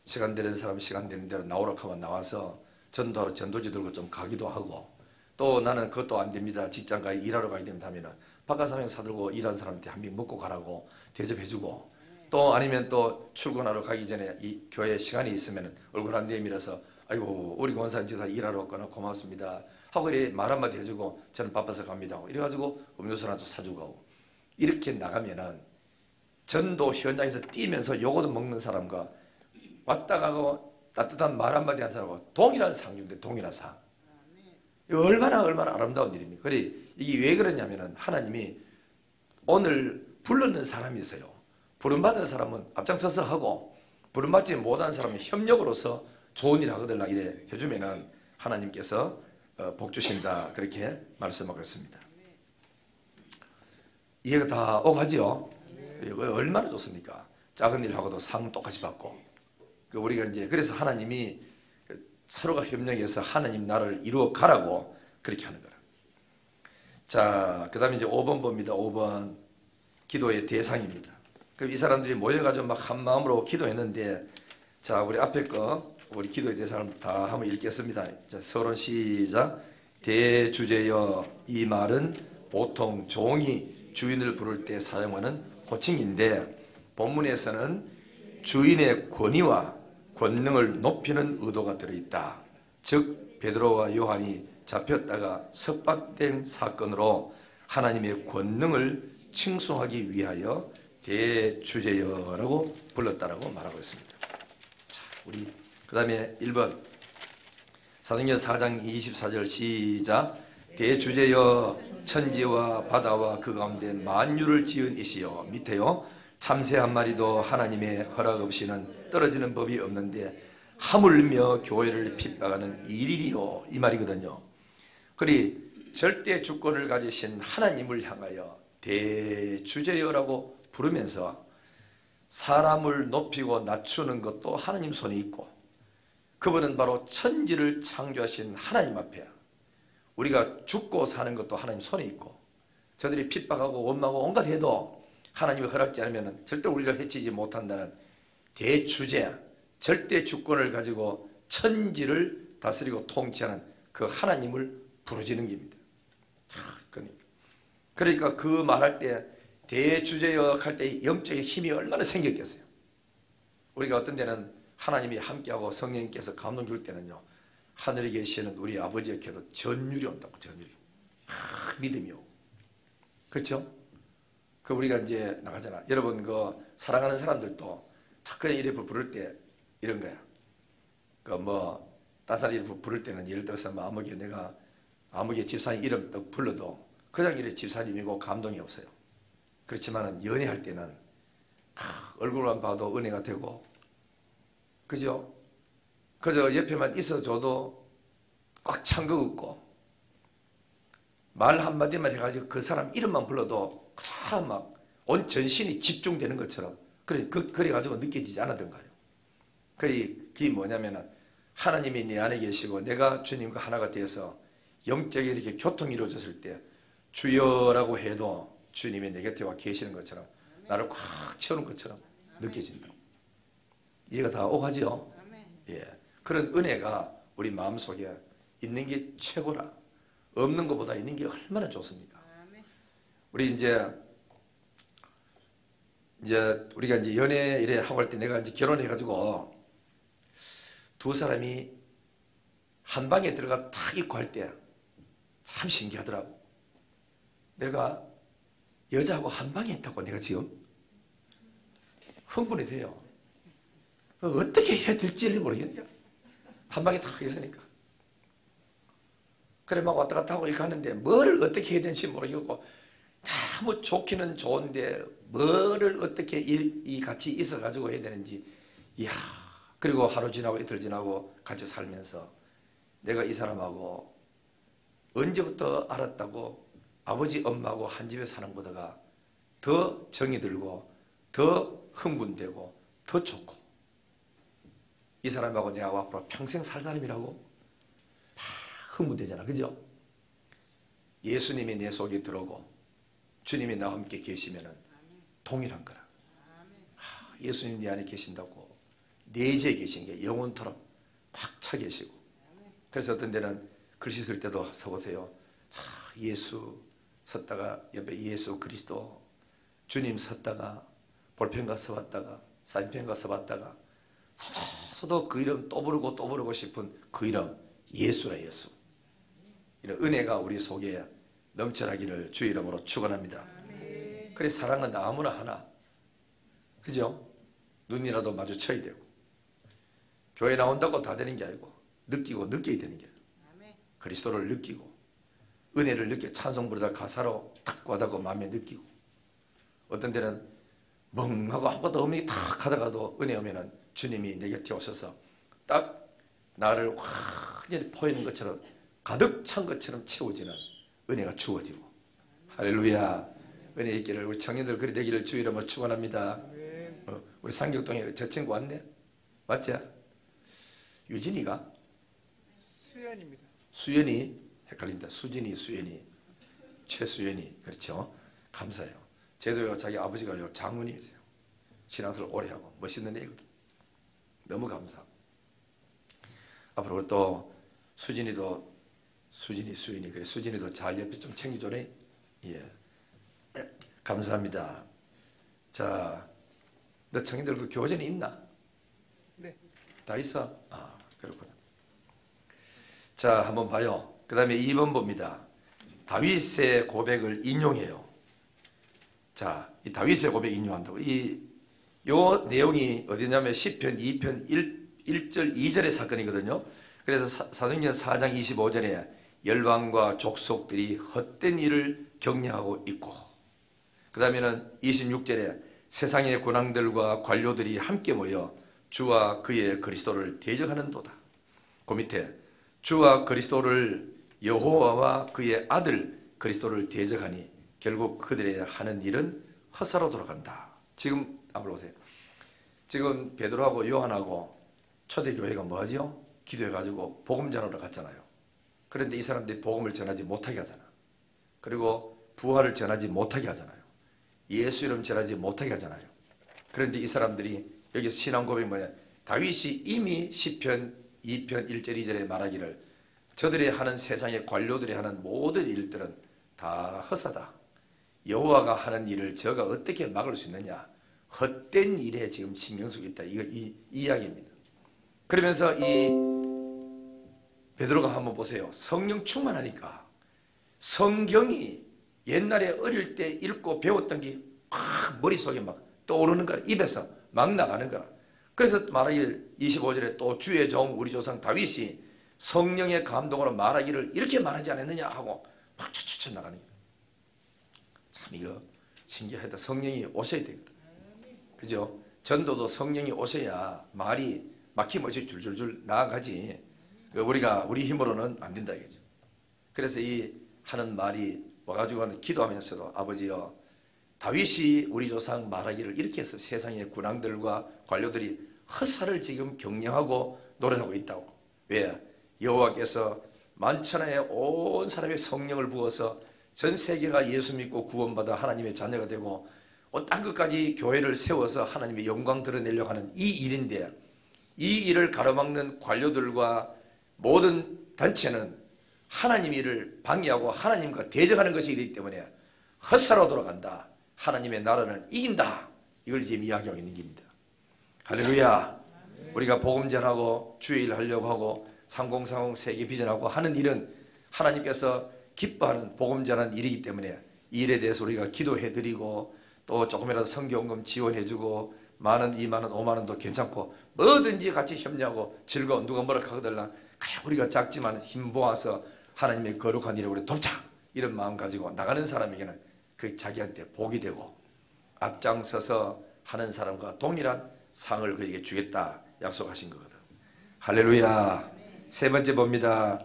시간 되는 사람 시간 되는 대로 나오라고 하면 나와서 전도하러 전도지 들고 좀 가기도 하고, 또 나는 그것도 안 됩니다. 직장 가야 일하러 가야 됩니다 하면은 바깥 사명 사들고 일하는 사람한테 한 명 먹고 가라고 대접해주고, 또 아니면 또 출근하러 가기 전에 이 교회 시간이 있으면 얼굴 안 내밀어서 아이고 우리 권사님 저 일하러 왔거나 고맙습니다 하고 이렇게 말 한마디 해주고 저는 바빠서 갑니다 이래가지고 음료수나 좀 사주고 하고 이렇게 나가면은 전도 현장에서 뛰면서 요거도 먹는 사람과 왔다 가고 따뜻한 말 한마디 한 사람과 동일한 상 준대. 동일한 상. 얼마나 아름다운 일입니까? 그래 이게 왜 그러냐면은 하나님이 오늘 부르는 사람이 있어요. 부름받은 사람은 앞장서서 하고 부름받지 못한 사람은 협력으로서 좋은 일 하거들라 이래 해주면은 하나님께서 복 주신다 그렇게 말씀하고 있습니다. 이해가 다 오가지요? 얼마나 좋습니까? 작은 일 하고도 상 똑같이 받고 우리가 이제 그래서 하나님이 서로가 협력해서 하나님 나라를 이루어 가라고 그렇게 하는 거라. 자, 그 다음에 이제 5번 봅니다. 5번 기도의 대상입니다. 그럼 이 사람들이 모여가지고 막 한 마음으로 기도했는데, 자, 우리 앞에 거 우리 기도의 대상을 다 한번 읽겠습니다. 자, 서론 시작. 대주제여, 이 말은 보통 종이 주인을 부를 때 사용하는 호칭인데 본문에서는 주인의 권위와 권능을 높이는 의도가 들어있다. 즉 베드로와 요한이 잡혔다가 석박된 사건으로 하나님의 권능을 칭송하기 위하여 대주제여라고 불렀다라고 말하고 있습니다. 자, 우리 그 다음에 1번 사도행전 4장 24절 시작. 대주제여, 천지와 바다와 그 가운데 만유를 지은 이시여. 밑에요. 참새 한 마리도 하나님의 허락 없이는 떨어지는 법이 없는데 하물며 교회를 핍박하는 일일이요, 이 말이거든요. 그리 절대 주권을 가지신 하나님을 향하여 대주제여라고 부르면서 사람을 높이고 낮추는 것도 하나님 손에 있고, 그분은 바로 천지를 창조하신 하나님 앞에 우리가 죽고 사는 것도 하나님 손에 있고, 저들이 핍박하고 원망하고 온갖 해도 하나님이 허락지 않으면 절대 우리를 해치지 못한다는 대주제, 절대 주권을 가지고 천지를 다스리고 통치하는 그 하나님을 부르짖는 겁니다. 그러니까 그 말할 때 대주제역 할 때 영적인 힘이 얼마나 생겼겠어요. 우리가 어떤 때는 하나님이 함께하고 성령님께서 감동 줄 때는요, 하늘에 계시는 우리 아버지에게도 전율이 온다고. 전율이 믿음이 오고. 그렇죠? 그 우리가 이제 나가잖아. 여러분 그 사랑하는 사람들도 다 그냥 이래 부를 때 이런 거야. 그 뭐 다른 사람 이름 부를 때는 예를 들어서 뭐 아무개 내가 아무개 집사님 이름 딱 불러도 그냥 이래 집사님이고 감동이 없어요. 그렇지만은 연애할 때는 얼굴만 봐도 은혜가 되고, 그죠? 그저 옆에만 있어줘도 꽉 찬 거 없고, 말 한마디만 해가지고 그 사람 이름만 불러도 다 막 온 전신이 집중되는 것처럼 그래가지고 느껴지지 않았던가요? 그게 뭐냐면은 하나님이 내 안에 계시고 내가 주님과 하나가 되어서 영적인 이렇게 교통이 이루어졌을 때 주여라고 해도 주님이 내 곁에 와 계시는 것처럼 나를 꽉 채우는 것처럼 느껴진다고. 이해가 다 오가지요? 예. 그런 은혜가 우리 마음속에 있는 게 최고라. 없는 것보다 있는 게 얼마나 좋습니까? 우리 이제 우리가 이제 연애 이래 하고 할 때 내가 이제 결혼해가지고 두 사람이 한 방에 들어가 탁 입고 할 때 참 신기하더라고. 내가 여자하고 한 방에 있다고 내가 지금 흥분이 돼요. 어떻게 해야 될지를 모르겠냐. 한 방에 탁 있으니까. 그래 막 왔다 갔다 하고 이렇게 하는데 뭐를 어떻게 해야 되는지 모르겠고, 너무 좋기는 좋은데 뭐를 어떻게 같이 있어가지고 해야 되는지. 이야. 그리고 하루 지나고 이틀 지나고 같이 살면서 내가 이 사람하고 언제부터 알았다고 아버지 엄마하고 한 집에 사는 것보다가 더 정이 들고 더 흥분되고 더 좋고, 이 사람하고 내가 앞으로 평생 살 사람이라고 막 흥분되잖아. 그죠? 예수님이 내 속에 들어오고 주님이 나와 함께 계시면은 동일한 거라. 예수님 내 안에 계신다고 내재에 계신 게 영혼처럼 꽉 차 계시고. 그래서 어떤 데는 글씨 쓸 때도 써보세요. 예수 섰다가 옆에 예수 그리스도, 주님 섰다가 볼펜과 써봤다가 사인펜과 써봤다가 서도 그 이름 또 부르고 싶은 그 이름 예수라. 예수. 이런 은혜가 우리 속에 넘쳐나기를 주의 이름으로 축원합니다. 그래 사랑은 아무나 하나, 그죠? 눈이라도 마주쳐야 되고, 교회 나온다고 다 되는 게 아니고 느끼고 느껴야 되는 게, 그리스도를 느끼고 은혜를 느껴 찬송 부르다 가사로 탁 와닿고 마음에 느끼고, 어떤 때는 멍하고 아무것도 없는 게 탁 하다가도 은혜 오면은 주님이 내 곁에 오셔서 딱 나를 완전히 포이는 것처럼 가득 찬 것처럼 채워지는 은혜가 주어지고. 할렐루야. 은혜 있기를 우리 청년들 그리 되기를 주의 이름으로 축원합니다. 우리 상격동에 저 친구 왔네? 맞지? 유진이가? 수연입니다. 수연이 헷갈린다. 수진이, 수연이, 최수연이. 그렇죠? 감사해요. 제도요 자기 아버지가요 장로님이세요. 신앙생활 오래 하고 멋있는 애거든. 너무 감사하고. 앞으로 또 수진이도 수연이 그래 수진이도 잘 옆에 좀 챙겨줘래. 예, 감사합니다. 자, 너 청년들 그 교전이 있나? 네. 다 있어? 아, 그렇구나. 자, 한번 봐요. 그 다음에 2번 봅니다. 다윗의 고백을 인용해요. 자, 이 다윗의 고백 인용한다고. 요 내용이 어디냐면 시편 2편 1절 2절의 사건이거든요. 그래서 사도행전 4장 25절에 열방과 족속들이 헛된 일을 격려하고 있고, 그 다음에는 26절에 세상의 군왕들과 관료들이 함께 모여 주와 그의 그리스도를 대적하는도다. 그 밑에 주와 그리스도를 여호와와 그의 아들 그리스도를 대적하니 결국 그들의 하는 일은 허사로 돌아간다. 지금 한번 보세요. 지금 베드로하고 요한하고 초대교회가 뭐죠? 기도해가지고 복음 전하러 갔잖아요. 그런데 이 사람들이 복음을 전하지 못하게 하잖아. 그리고 부활을 전하지 못하게 하잖아요. 예수 이름 전하지 못하게 하잖아요. 그런데 이 사람들이 여기서 신앙 고백이 뭐냐? 다윗이 이미 시편 2편 1절 2절에 말하기를 저들이 하는 세상의 관료들이 하는 모든 일들은 다 허사다. 여호와가 하는 일을 저가 어떻게 막을 수 있느냐? 헛된 일에 지금 신경 쓰고 있다. 이 이야기입니다. 그러면서 이 베드로가 한번 보세요. 성령 충만하니까 성경이 옛날에 어릴 때 읽고 배웠던 게 머릿속에 막 떠오르는 거야. 입에서 막 나가는 거야. 그래서 말하길 25절에 또 주의 종 우리 조상 다윗이 성령의 감동으로 말하기를 이렇게 말하지 않았느냐 하고 막 춰춰춰 나가는 거야. 참 이거 신기하다. 성령이 오셔야 되겠다. 그죠? 전도도 성령이 오셔야 말이 막힘없이 줄줄줄 나아가지. 우리 힘으로는 안 된다 이거죠. 그래서 이 하는 말이 와가지고 기도하면서도 아버지여 다윗이 우리 조상 말하기를 이렇게 해서 세상의 군왕들과 관료들이 헛살을 지금 경영하고 노래하고 있다고. 왜? 여호와께서 만천하에 온 사람의 성령을 부어서 전 세계가 예수 믿고 구원받아 하나님의 자녀가 되고 땅 끝까지 교회를 세워서 하나님의 영광 드러내려고 하는 이 일인데 이 일을 가로막는 관료들과 모든 단체는 하나님 일을 방해하고 하나님과 대적하는 것이기 때문에 헛사로 돌아간다. 하나님의 나라는 이긴다. 이걸 지금 이야기하고 있는 겁니다. 할렐루야. 우리가 복음 전하고 주의 일 하려고 하고 3030 세계 비전하고 하는 일은 하나님께서 기뻐하는 복음 전하는 일이기 때문에 이 일에 대해서 우리가 기도해드리고 또 조금이라도 선교원금 지원해주고 만원, 2만원, 5만원도 괜찮고 뭐든지 같이 협력하고 즐거운 누가 뭐라 하거들라 그냥 우리가 작지만 힘 모아서 하나님의 거룩한 일에 우리 돕자 이런 마음 가지고 나가는 사람에게는 그 자기한테 복이 되고 앞장서서 하는 사람과 동일한 상을 그에게 주겠다 약속하신 거거든. 할렐루야. 세 번째 봅니다.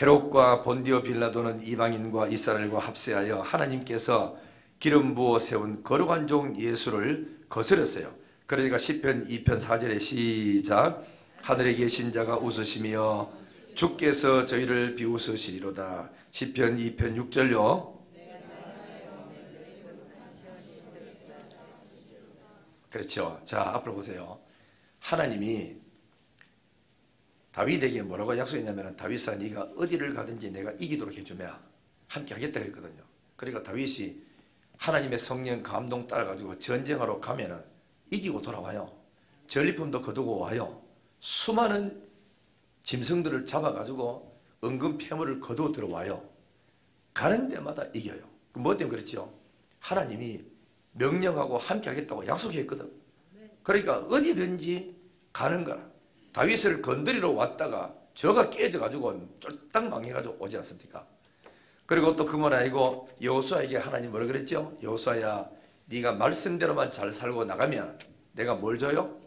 헤롯과 본디오 빌라도는 이방인과 이스라엘과 합세하여 하나님께서 기름 부어 세운 거룩한 종 예수를 거스렸어요. 그러니까 시편 2편 4절에 시작. 하늘에 계신 자가 웃으시며 주께서 저희를 비웃으시리로다. 시편 2편 6절요. 그렇죠. 자, 앞으로 보세요. 하나님이 다윗에게 뭐라고 약속했냐면 다윗아 네가 어디를 가든지 내가 이기도록 해주며 함께 하겠다 했거든요. 그러니까 다윗이 하나님의 성령 감동 따라가지고 전쟁하러 가면은 이기고 돌아와요. 전리품도 거두고 와요. 수많은 짐승들을 잡아가지고 은금 폐물을 거두어 들어와요. 가는 데마다 이겨요. 뭐 때문에 그렇죠? 하나님이 명령하고 함께 하겠다고 약속했거든. 그러니까 어디든지 가는 거라. 다윗을 건드리러 왔다가 저가 깨져가지고 쫄딱 망해가지고 오지 않습니까? 그리고 또 그만 아니고 여호수아에게 하나님 뭐라 그랬죠? 여호수아야 네가 말씀대로만 잘 살고 나가면 내가 뭘 줘요?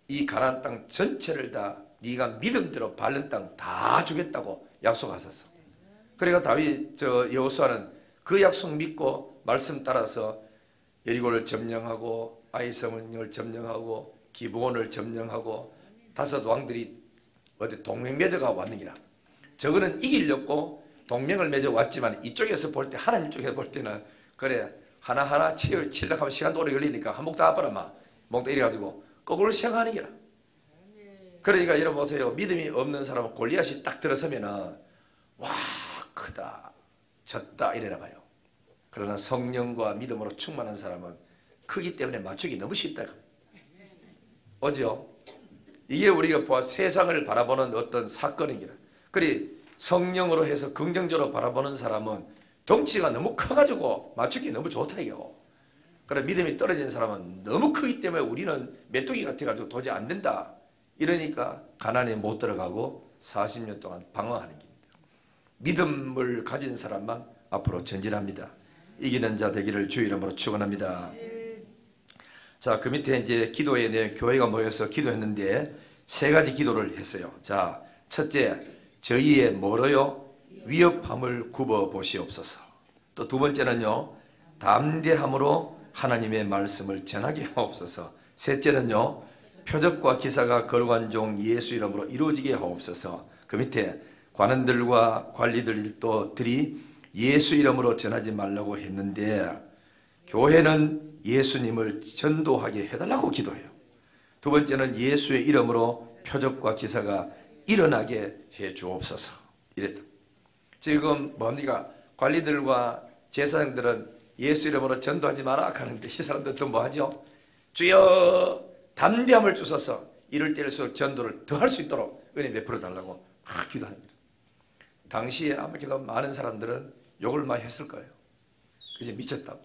이 가나안 땅 전체를 다 네가 믿음대로 밟는 땅 다 주겠다고 약속하셨어. 그러니까 여호수아는 그 약속 믿고 말씀 따라서 여리고를 점령하고 아이성을 점령하고 기브온을 점령하고 5 왕들이 어디 동맹 맺어가 왔는 기라. 저거는 이기려고 동맹을 맺어 왔지만 이쪽에서 볼 때 하나님 쪽에서 볼 때는 그래 하나하나 치려고 하면 시간도 오래 걸리니까 한목 다 아파라 목도 이래가지고 거꾸로 생각하는 기라. 그러니까 여러분 보세요. 믿음이 없는 사람은 골리앗이 딱 들어서면은 와 크다 졌다 이래 나가요. 그러나 성령과 믿음으로 충만한 사람은 크기 때문에 맞추기 너무 쉽다. 오죠? 이게 우리가 세상을 바라보는 어떤 사건이기라. 그리 성령으로 해서 긍정적으로 바라보는 사람은 덩치가 너무 커가지고 맞추기 너무 좋다 이거. 그래 믿음이 떨어진 사람은 너무 크기 때문에 우리는 메뚜기 같아가지고 도저히 안 된다. 이러니까 가난에 못 들어가고 40년 동안 방황하는 겁니다. 믿음을 가진 사람만 앞으로 전진합니다. 이기는 자 되기를 주 이름으로 축원합니다. 자, 그 밑에 이제 기도에 대해 교회가 모여서 기도했는데 3가지 기도를 했어요. 자, 첫째, 저희의 뭐로요? 위협함을 굽어 보시옵소서. 또 2번째는요, 담대함으로 하나님의 말씀을 전하게 하옵소서. 셋째는요, 표적과 기사가 거룩한 종 예수 이름으로 이루어지게 하옵소서. 그 밑에 관원들과 관리들이 예수 이름으로 전하지 말라고 했는데 교회는 예수님을 전도하게 해달라고 기도해요. 두 번째는 예수의 이름으로 표적과 기사가 일어나게 해 주옵소서. 이랬다. 지금 뭡니까? 관리들과 제사장들은 예수 이름으로 전도하지 마라 하는데 이 사람들은 또 뭐하죠? 주여 담대함을 주셔서 이럴 때일수록 전도를 더 할 수 있도록 은혜 베풀어 달라고 막 기도합니다. 당시에 아마 기도 많은 사람들은 욕을 많이 했을 거예요. 그게 미쳤다고.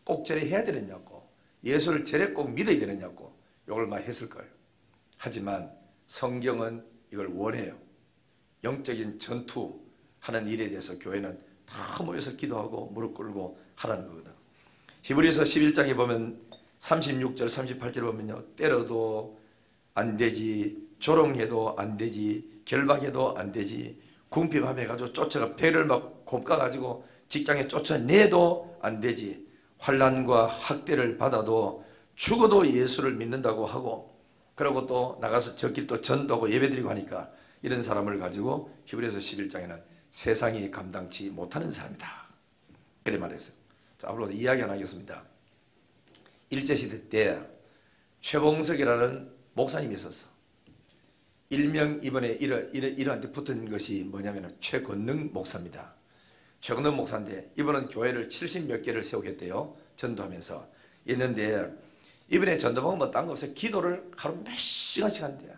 꼭 저래 해야 되느냐고. 예수를 저래 꼭 믿어야 되느냐고 욕을 많이 했을 거예요. 하지만 성경은 이걸 원해요. 영적인 전투하는 일에 대해서 교회는 다 모여서 기도하고 무릎 꿇고 하라는 거거든. 히브리서 11장에 보면 36절 38절 보면요, 때려도 안 되지, 조롱해도 안 되지, 결박해도 안 되지, 궁핍함 해가지고 쫓아가 배를 막 곱가가지고 직장에 쫓아내도 안 되지, 환난과 학대를 받아도 죽어도 예수를 믿는다고 하고, 그리고 또 나가서 저길 또 전도하고 예배드리고 하니까 이런 사람을 가지고 히브리서 11장에는 세상이 감당치 못하는 사람이다, 그래 말했어요. 자, 앞으로 이야기 하나 하겠습니다. 일제시대 때 최봉석이라는 목사님이 있었어. 일명 이번에 이러한테 붙은 것이 뭐냐면 최건능 목사입니다. 최건능 목사인데 이번은 교회를 70몇 개를 세우겠대요. 전도하면서 있는데 이번에 전도방은 뭐 딴 거 없어요. 기도를 하루 몇 시간씩 한대요.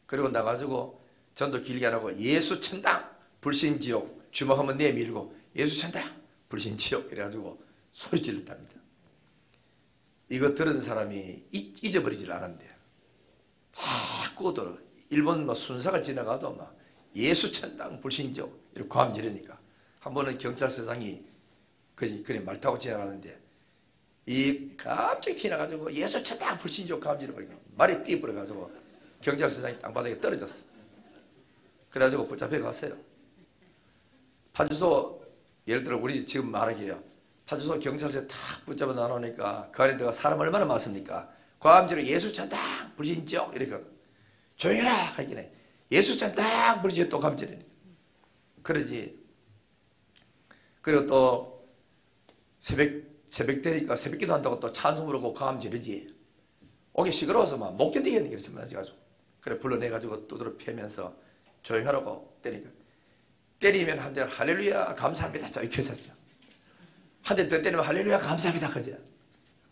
그리고 나가지고 전도 길게 안 하고 예수 천당 불신지옥 주먹 한번 내밀고 예수 천당 불신지옥 이래가지고 소리 질렀답니다. 이거 들은 사람이 잊어버리질 않았대요. 자꾸 들어. 일본 뭐 순사가 지나가도 막 예수 천당 불신지옥 이렇게 고함 지르니까 한 번은 경찰서장이 그래 말 타고 지나가는데 이 갑자기 튀나가지고 예수 천당 불신지옥 고함 지르니까 말이 뛰어버려가지고 경찰서장이 땅바닥에 떨어졌어. 그래가지고 붙잡혀 갔어요. 파주소 예를 들어 우리 지금 말하기에요. 파주소 경찰서에 탁 붙잡아 놔놓으니까 그 안에 들어가 사람 얼마나 많습니까? 고함지르 예수 천당 불신지옥 이렇게 조용히 해라 하긴 해. 예수 천당 불신지옥 또 감지르니까 그러지. 그리고 또 새벽 되니까 새벽기도 한다고 또 찬송 부르고 고함 지르지. 오기 시끄러워서 막 못 견디겠네. 그래서 가지고 그래 불러내가지고 두드러 패면서 조용하라고 때리니까 때리면 한 대 할렐루야 감사합니다. 자 이렇게 했었죠. 한 대 더 때리면 할렐루야 감사합니다. 그죠?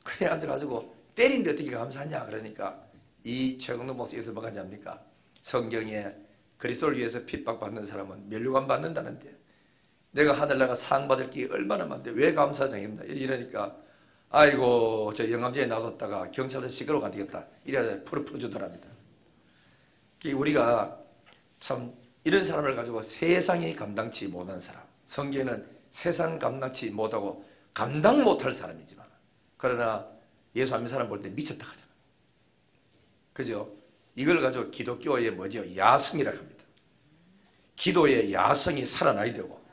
그래 앉아가지고 때린데 어떻게 감사하냐 그러니까 이 최근의 목사에서 뭐가 하냐입니까? 성경에 그리스도를 위해서 핍박받는 사람은 멸류관 받는다는데 내가 하늘 나가 상 받을 게 얼마나 많은데 왜 감사장입니다. 이러니까 아이고 저 영암제에 놔뒀다가 경찰서 시끄러워 안 되겠다. 이래야 풀어주더랍니다. 우리가 참 이런 사람을 가지고 세상이 감당치 못한 사람, 성경에는 세상 감당치 못하고 감당 못할 사람이지만 그러나 예수 안 믿는 사람 볼 때 미쳤다 하잖아. 그죠? 이걸 가지고 기독교의 뭐죠? 야성이라고 합니다. 기도의 야성이 살아나야 되고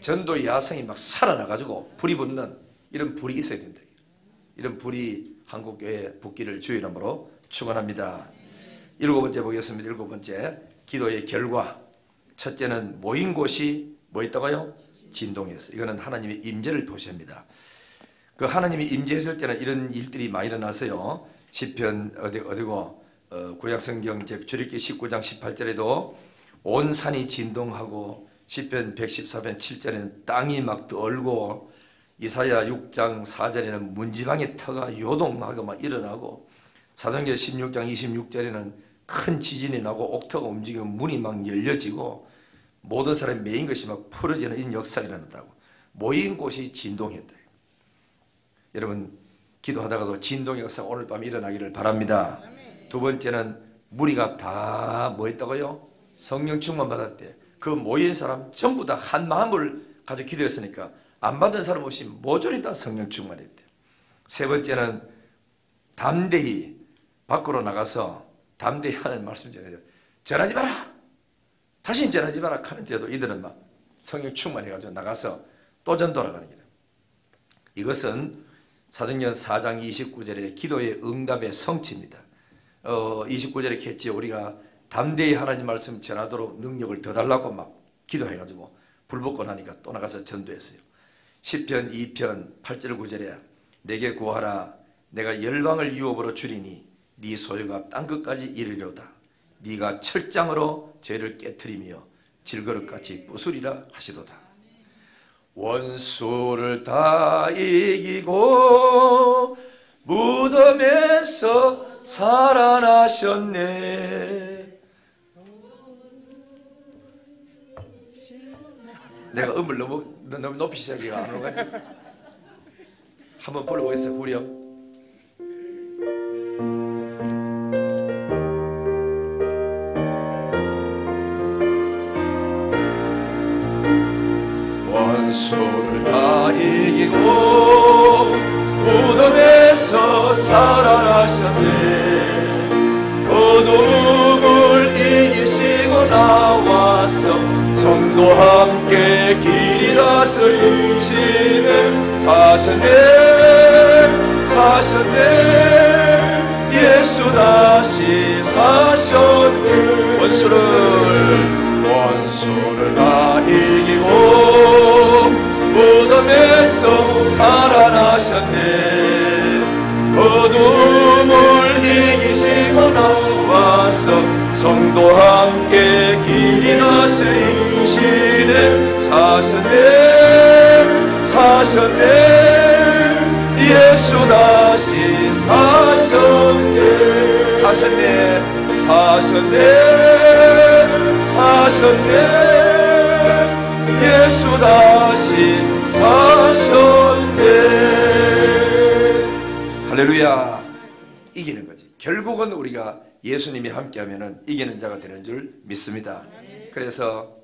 전도의 야성이 막 살아나가지고 불이 붙는 이런 불이 있어야 된다. 이런 불이 한국교회에 붙기를 주의 이름으로 축원합니다. 7번째 보겠습니다. 7번째 기도의 결과. 첫째는 모인 곳이 뭐 있다고요? 진동이었어요. 이거는 하나님의 임재를 표시합니다. 그 하나님이 임재했을 때는 이런 일들이 많이 일어나서요. 시편 어디고 구약성경 출애굽기 19장 18절에도 온 산이 진동하고 시편 114편 7절에는 땅이 막 떨고 이사야 6장 4절에는 문지방의 터가 요동하고 막 일어나고 사도행전 16장 26절에는 큰 지진이 나고 옥터가 움직이고 문이 막 열려지고 모든 사람이 메인 것이 막 풀어지는 이런 역사가 일어났다고. 모인 곳이 진동했다. 여러분 기도하다가도 진동의 역사가 오늘 밤 일어나기를 바랍니다. 두 번째는 무리가 다 뭐 했다고요? 성령 충만 받았대. 그 모인 사람 전부 다 한 마음을 가지고 기도했으니까 안 받은 사람 없이 모조리 다 성령 충만했대. 세 번째는 담대히 밖으로 나가서 담대히 하는 말씀 전해요. 전하지 마라. 다시는 전하지 마라 하는데도 이들은 막 성령 충만해가지고 나가서 또 전도하러 가는 거예요. 이것은 사도행전 4장 29절에 기도의 응답의 성취입니다. 29절에 했지요. 우리가 담대히 하나님 말씀 전하도록 능력을 더 달라고 막 기도해가지고 불 붙고 나니까 또 나가서 전도했어요. 시편 2편 8절 9절에 내게 구하라 내가 열방을 유업으로 주리니 네 소유가 땅끝까지 이르리로다. 네가 철장으로 죄를 깨트리며 질그릇같이 부수리라 하시도다. 원수를 다 이기고 무덤에서 살아나셨네. 내가 음을 너무 높이 시작해가 안 오가지고 한번 불러보겠어요. 후렴. 원수를 다 이기고 무덤에서 살아나셨네. 어둠을 이기시고 나와서 성도와 함께 길이 다스리시네. 사셨네 사셨네 예수 다시 사셨네. 원수를 다 이기고 무덤에서 살아나셨네. 어둠을 이기시고 나와서 성도와 함께 길이 다스리시네. 사셨네 사셨네 예수 다시 사셨네. 사셨네 사셨네 사셨네 예수 다시 사셨네. 할렐루야. 이기는 거지. 결국은 우리가 예수님이 함께하면 이기는 자가 되는 줄 믿습니다. 그래서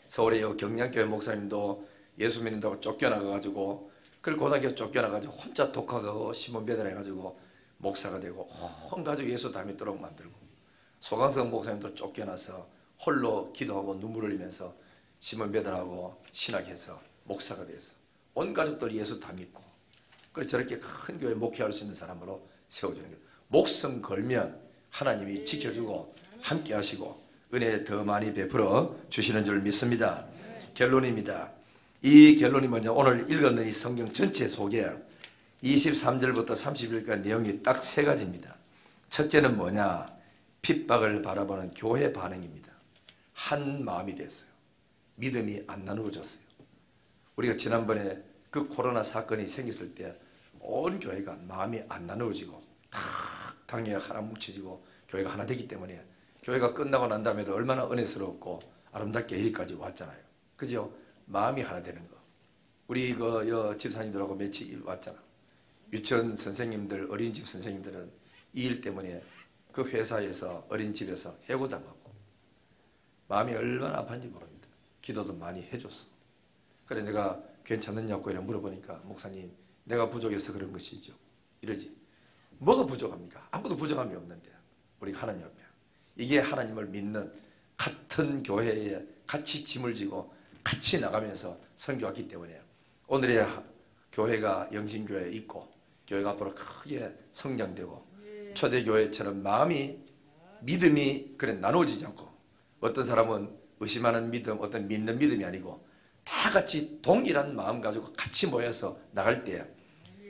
서울의 경량교회 목사님도 예수 믿는다고 쫓겨나가가지고 그리고 고등학교 쫓겨나가지고 혼자 독학하고 시몬배달 해가지고 목사가 되고 온 가족 예수 다 믿도록 만들고, 소강성 목사님도 쫓겨나서 홀로 기도하고 눈물을 흘리면서 시몬배달하고 신학해서 목사가 됐어. 온 가족들 예수 다 믿고, 그래서 저렇게 큰 교회 목회할 수 있는 사람으로 세워주는 거예요. 목숨 걸면 하나님이 지켜주고 함께 하시고 은혜 더 많이 베풀어 주시는 줄 믿습니다. 결론입니다. 이 결론이 뭐냐, 오늘 읽었는 이 성경 전체 속에 23절부터 30절까지 내용이 딱 세 가지입니다. 첫째는 뭐냐, 핍박을 바라보는 교회 반응입니다. 한 마음이 됐어요. 믿음이 안 나누어졌어요. 우리가 지난번에 그 코로나 사건이 생겼을 때 온 교회가 마음이 안 나누어지고 다 당회가 하나 뭉쳐지고 교회가 하나 되기 때문에 교회가 끝나고 난 다음에도 얼마나 은혜스럽고 아름답게 여기까지 왔잖아요. 그죠? 마음이 하나 되는 거. 우리 집사님들하고 며칠 왔잖아. 유치원 선생님들, 어린이집 선생님들은 이 일 때문에 그 회사에서 어린이집에서 해고당하고 마음이 얼마나 아픈지 모릅니다. 기도도 많이 해줬어. 그래 내가 괜찮느냐고 이렇게 물어보니까 목사님 내가 부족해서 그런 것이죠. 이러지. 뭐가 부족합니까? 아무도 부족함이 없는데 우리가 하나님 앞에 이게 하나님을 믿는 같은 교회에 같이 짐을 지고 같이 나가면서 선교했기 때문에 오늘의 교회가 영신교회에 있고 교회가 앞으로 크게 성장되고 초대교회처럼 마음이 믿음이 그래 나누어지지 않고 어떤 사람은 의심하는 믿음, 어떤 믿는 믿음이 아니고 다 같이 동일한 마음 가지고 같이 모여서 나갈 때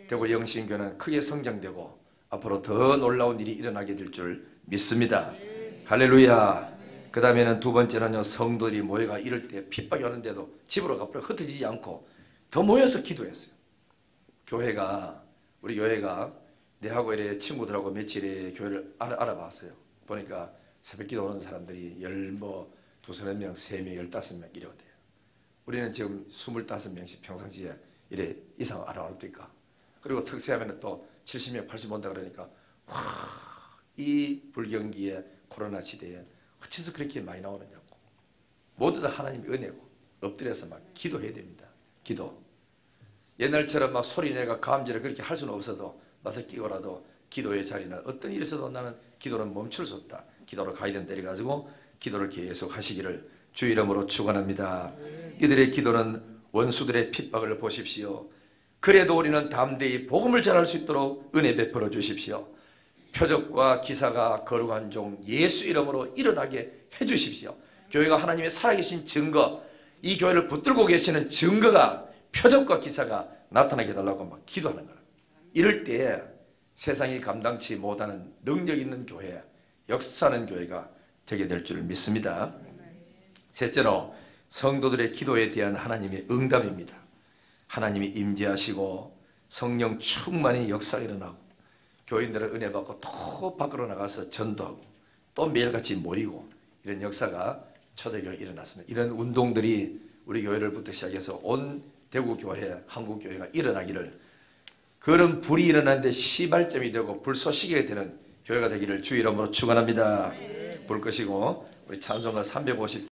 대구 영신교회는 크게 성장되고 앞으로 더 놀라운 일이 일어나게 될 줄 믿습니다. 할렐루야. 그 다음에는 두 번째는요, 성도들이 모여가 이럴 때 핍박이 오는데도 집으로 가버려 흩어지지 않고 더 모여서 기도했어요. 우리 교회가 내하고 이래 친구들하고 며칠에 교회를 알아봤어요. 보니까 새벽 기도 오는 사람들이 두서너 명, 3명, 15명 이래야 돼요. 우리는 지금 25명씩 평상시에 이래 이상 알아왔으니까. 그리고 특세하면 또 70명, 80명 온다 그러니까 이 불경기에 코로나 시대에 어째서 그렇게 많이 나오느냐고. 모두 다 하나님의 은혜고 엎드려서 막 기도해야 됩니다. 기도. 옛날처럼 막 소리내가 감지를 그렇게 할 수는 없어도 마스 끼고라도 기도의 자리는 어떤 일이 있어도 나는 기도는 멈출 수 없다. 기도로 가이든 때려가지고 기도를 계속 하시기를 주 이름으로 축원합니다. 이들의 기도는 원수들의 핍박을 보십시오. 그래도 우리는 담대히 복음을 전할 수 있도록 은혜 베풀어 주십시오. 표적과 기사가 거룩한 종 예수 이름으로 일어나게 해 주십시오. 교회가 하나님의 살아계신 증거, 이 교회를 붙들고 계시는 증거가 표적과 기사가 나타나게 해달라고 막 기도하는 거예요. 이럴 때에 세상이 감당치 못하는 능력 있는 교회, 역사하는 교회가 되게 될 줄 믿습니다. 셋째로 성도들의 기도에 대한 하나님의 응답입니다. 하나님이 임재하시고 성령 충만히 역사가 일어나고 교인들은 은혜 받고 또 밖으로 나가서 전도하고 또 매일같이 모이고 이런 역사가 초대교회에 일어났습니다. 이런 운동들이 우리 교회를부터 시작해서 온 대구교회, 한국교회가 일어나기를, 그런 불이 일어나는데 시발점이 되고 불쏘시개가 되는 교회가 되기를 주 이름으로 축원합니다. 불 끄시고 우리 찬송가 350